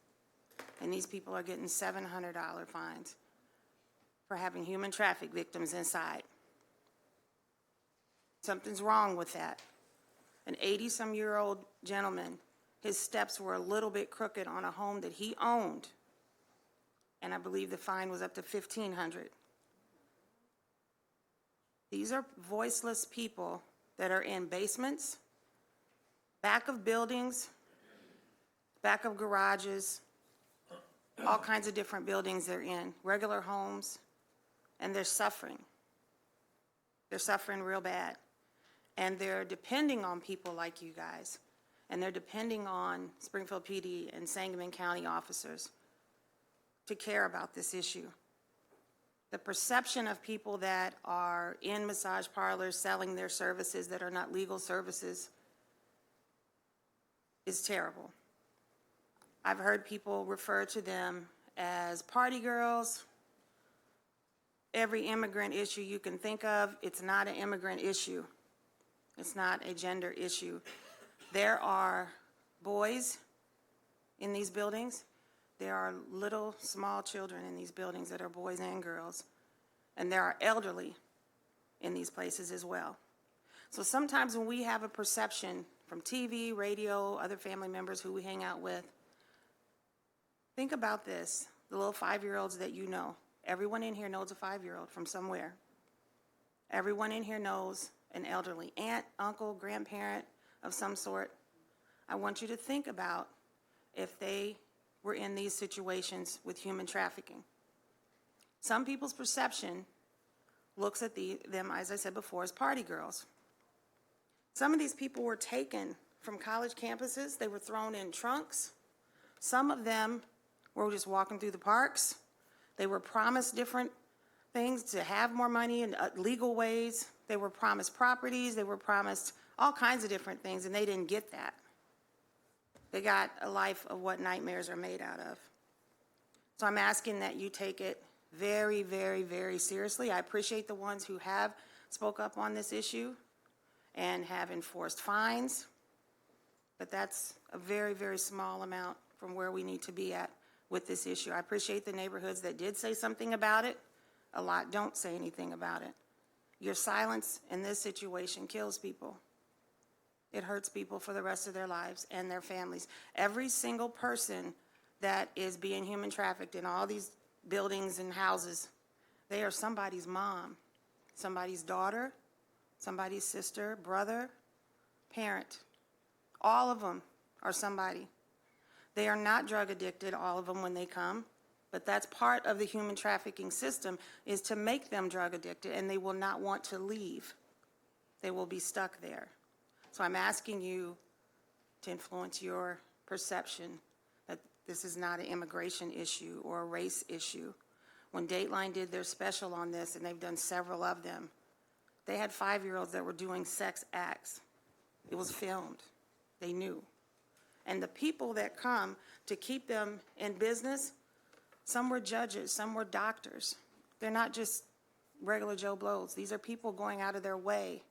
And these people are getting $700 fines for having human traffic victims inside. Something's wrong with that. An 80-some-year-old gentleman, his steps were a little bit crooked on a home that he owned, and I believe the fine was up to $1,500. These are voiceless people that are in basements, back of buildings, back of garages, all kinds of different buildings they're in, regular homes, and they're suffering. They're suffering real bad. And they're depending on people like you guys, and they're depending on Springfield PD and Sangamon County officers to care about this issue. The perception of people that are in massage parlors selling their services that are not legal services is terrible. I've heard people refer to them as party girls. Every immigrant issue you can think of, it's not an immigrant issue. It's not a gender issue. There are boys in these buildings. There are little, small children in these buildings that are boys and girls. And there are elderly in these places as well. So sometimes when we have a perception from TV, radio, other family members who we hang out with, think about this, the little 5-year-olds that you know. Everyone in here knows a 5-year-old from somewhere. Everyone in here knows an elderly aunt, uncle, grandparent of some sort. I want you to think about if they were in these situations with human trafficking. Some people's perception looks at them, as I said before, as party girls. Some of these people were taken from college campuses. They were thrown in trunks. Some of them were just walking through the parks. They were promised different things to have more money in legal ways. They were promised properties. They were promised all kinds of different things, and they didn't get that. They got a life of what nightmares are made out of. So I'm asking that you take it very, very, very seriously. I appreciate the ones who have spoke up on this issue and have enforced fines, but that's a very, very small amount from where we need to be at with this issue. I appreciate the neighborhoods that did say something about it. A lot don't say anything about it. Your silence in this situation kills people. It hurts people for the rest of their lives and their families. Every single person that is being human trafficked in all these buildings and houses, they are somebody's mom, somebody's daughter, somebody's sister, brother, parent. All of them are somebody. They are not drug addicted, all of them, when they come, but that's part of the human trafficking system, is to make them drug addicted, and they will not want to leave. They will be stuck there. So I'm asking you to influence your perception that this is not an immigration issue or a race issue. When Dateline did their special on this, and they've done several of them, they had 5-year-olds that were doing sex acts. It was filmed. They knew. And the people that come to keep them in business, some were judges, some were doctors. They're not just regular Joe Blows. These are people going out of their way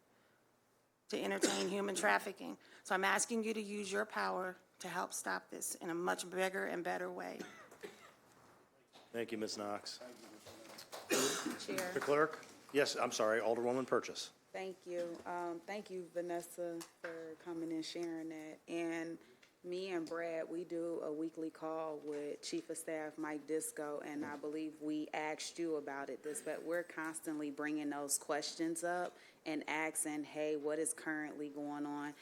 to entertain human trafficking. So I'm asking you to use your power to help stop this in a much bigger and better way. Thank you, Ms. Knox. Chair. Mr. Clerk? Yes, I'm sorry, Alderwoman Purchase. Thank you. Thank you, Vanessa, for coming and sharing that. And me and Brad, we do a weekly call with Chief of Staff Mike Disco, and I believe we asked you about it, but we're constantly bringing those questions up and asking, hey, what is currently going on?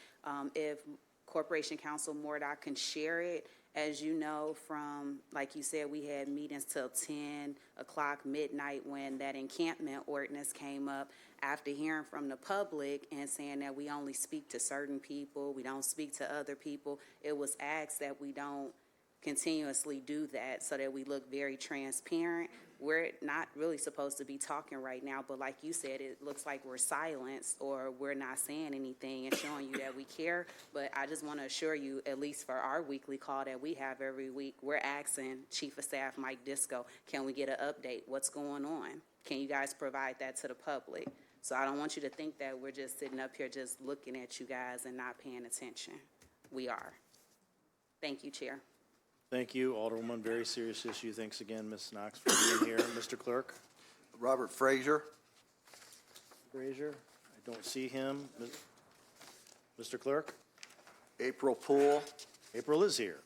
If Corporation Counsel Mordock can share it. As you know, from, like you said, we had meetings till 10 o'clock midnight when that encampment ordinance came up. After hearing from the public and saying that we only speak to certain people, we don't speak to other people, it was asked that we don't continuously do that so that we look very transparent. We're not really supposed to be talking right now, but like you said, it looks like we're silenced or we're not saying anything and showing you that we care. But I just want to assure you, at least for our weekly call that we have every week, we're asking Chief of Staff Mike Disco, can we get an update? What's going on? Can you guys provide that to the public? So I don't want you to think that we're just sitting up here just looking at you guys and not paying attention. We are. Thank you, Chair. Thank you, Alderwoman. Very serious issue. Thanks again, Ms. Knox, for being here. Mr. Clerk? Robert Frazier. Frazier? I don't see him. Mr. Clerk? April Poole. April is here.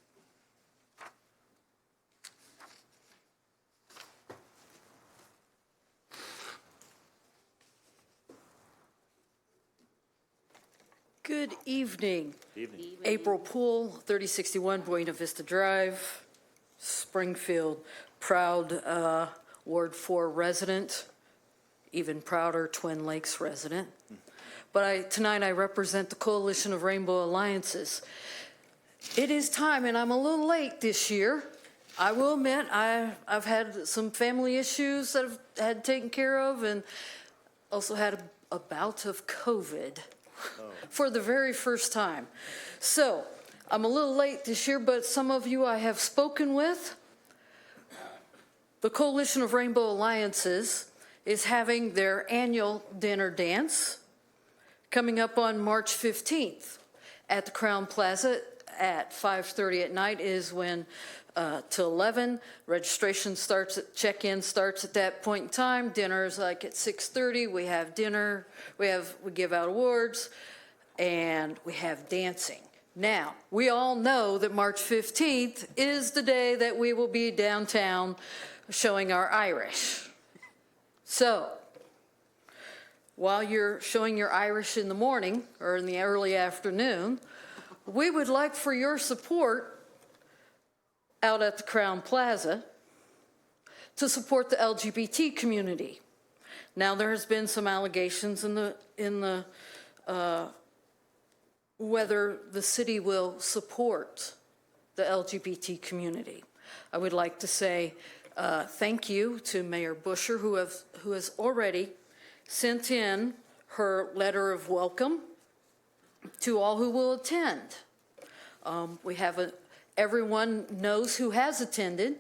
Good evening. Evening. April Poole, 3061 Buena Vista Drive, Springfield. Proud Ward 4 resident, even prouder Twin Lakes resident. But tonight I represent the Coalition of Rainbow Alliances. It is time, and I'm a little late this year. I will admit I've had some family issues that I've had taken care of, and also had a bout of COVID. For the very first time. So I'm a little late this year, but some of you I have spoken with. The Coalition of Rainbow Alliances is having their annual dinner dance coming up on March 15th at the Crown Plaza at 5:30 at night is when till 11. Registration starts at, check-in starts at that point in time. Dinner is like at 6:30. We have dinner, we give out awards, and we have dancing. Now, we all know that March 15th is the day that we will be downtown showing our Irish. So, while you're showing your Irish in the morning or in the early afternoon, we would like for your support out at the Crown Plaza to support the LGBT community. Now, there has been some allegations in the whether the city will support the LGBT community. I would like to say thank you to Mayor Busher, who has already sent in her letter of welcome to all who will attend. We have everyone knows who has attended.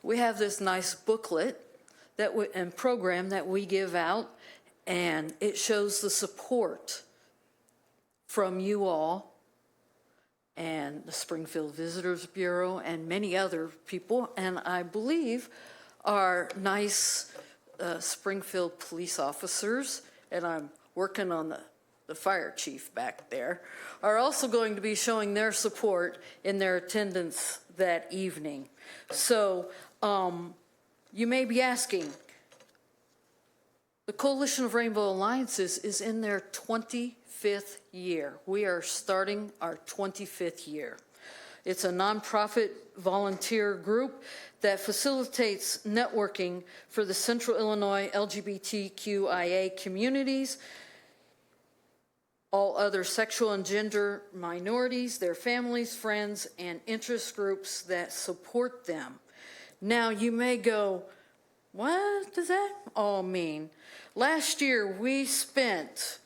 We have this nice booklet and program that we give out, and it shows the support from you all and the Springfield Visitors Bureau and many other people, and I believe our nice Springfield police officers, and I'm working on the fire chief back there, are also going to be showing their support in their attendance that evening. So you may be asking, the Coalition of Rainbow Alliances is in their 25th year. We are starting our 25th year. It's a nonprofit volunteer group that facilitates networking for the Central Illinois LGBTQIA communities, all other sexual and gender minorities, their families, friends, and interest groups that support them. Now, you may go, what does that all mean? Last year, we spent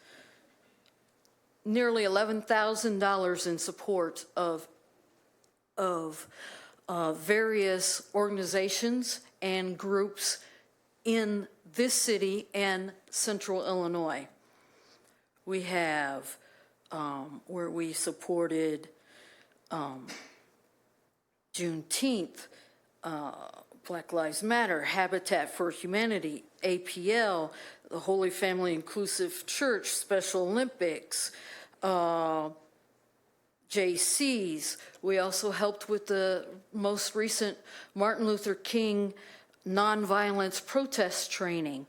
nearly $11,000 in support of various organizations and groups in this city and Central Illinois. We have where we supported Juneteenth, Black Lives Matter, Habitat for Humanity, APL, the Holy Family Inclusive Church, Special Olympics, JCs. We also helped with the most recent Martin Luther King nonviolence protest training.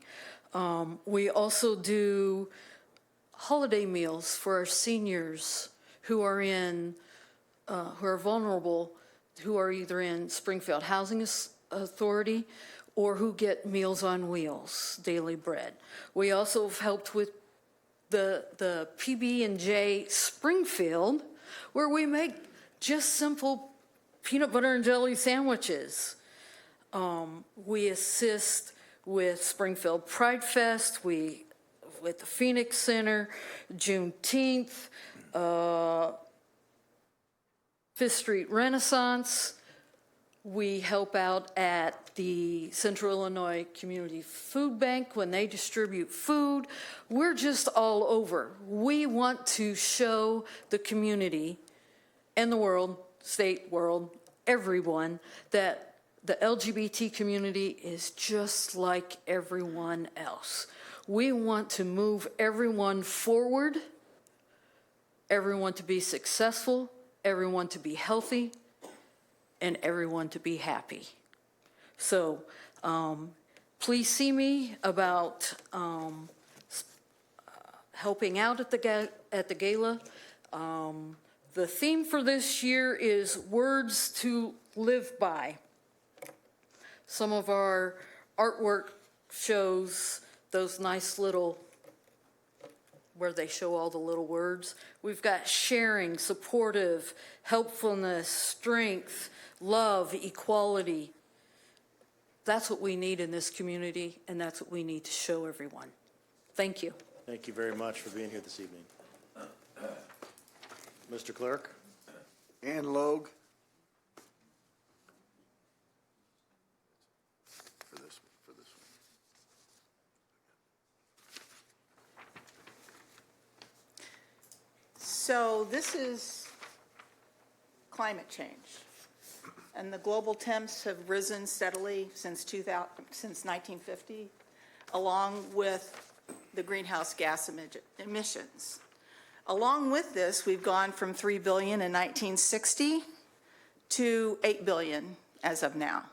We also do holiday meals for our seniors who are who are vulnerable, who are either in Springfield Housing Authority or who get Meals on Wheels, daily bread. We also have helped with the PB&J Springfield, where we make just simple peanut butter and jelly sandwiches. We assist with Springfield Pride Fest, with the Phoenix Center, Juneteenth, Fifth Street Renaissance. We help out at the Central Illinois Community Food Bank when they distribute food. We're just all over. We want to show the community and the world, state, world, everyone, that the LGBT community is just like everyone else. We want to move everyone forward, everyone to be successful, everyone to be healthy, and everyone to be happy. So please see me about helping out at the gala. The theme for this year is Words to Live By. Some of our artwork shows those nice little, where they show all the little words. We've got sharing, supportive, helpfulness, strength, love, equality. That's what we need in this community, and that's what we need to show everyone. Thank you. Thank you very much for being here this evening. Mr. Clerk? Ann Logue. For this one. So this is climate change. And the global temps have risen steadily since 1950, along with the greenhouse gas emissions. Along with this, we've gone from 3 billion in 1960 to 8 billion as of now.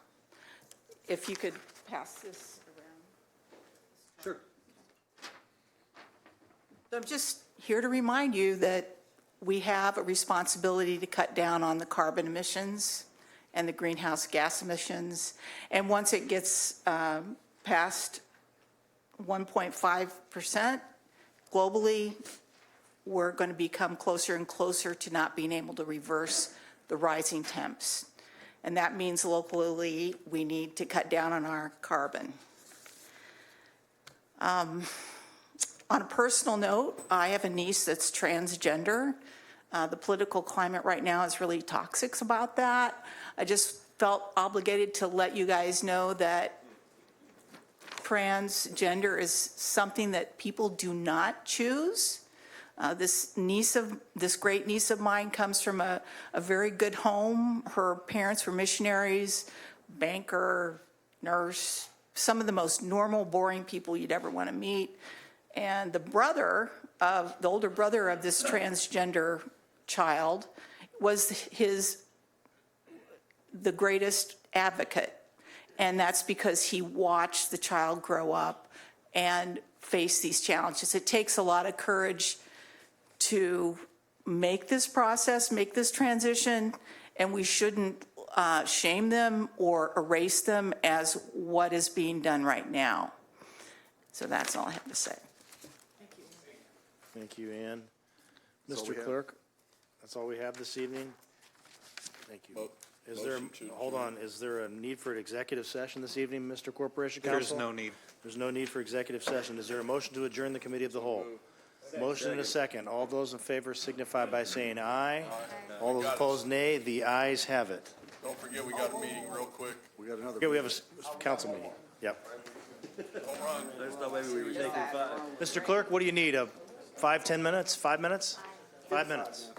If you could pass this around. Sure. So I'm just here to remind you that we have a responsibility to cut down on the carbon emissions and the greenhouse gas emissions. And once it gets past 1.5% globally, we're going to become closer and closer to not being able to reverse the rising temps. And that means locally we need to cut down on our carbon. On a personal note, I have a niece that's transgender. The political climate right now is really toxic about that. I just felt obligated to let you guys know that transgender is something that people do not choose. This great niece of mine comes from a very good home. Her parents were missionaries, banker, nurse, some of the most normal, boring people you'd ever want to meet. And the brother of, the older brother of this transgender child was the greatest advocate. And that's because he watched the child grow up and face these challenges. It takes a lot of courage to make this process, make this transition, and we shouldn't shame them or erase them as what is being done right now. So that's all I have to say. Thank you, Ann. That's all we Mr. have. Clerk, that's all we have this evening. Thank you. Hold on, is there a need for an executive session this evening, Mr. Corporation Counsel? There's no need. There's no need for executive session. Is there a motion to adjourn the committee of the whole? Motion and a second. All those in favor signify by saying aye. All those opposed, nay. The ayes have it. Don't forget, we got a meeting real quick. We got another. Okay, we have a council meeting. Yep. There's no way we were taking 5. Mr. Clerk, what do you need? 5, 10 minutes? 5 minutes? 5 minutes.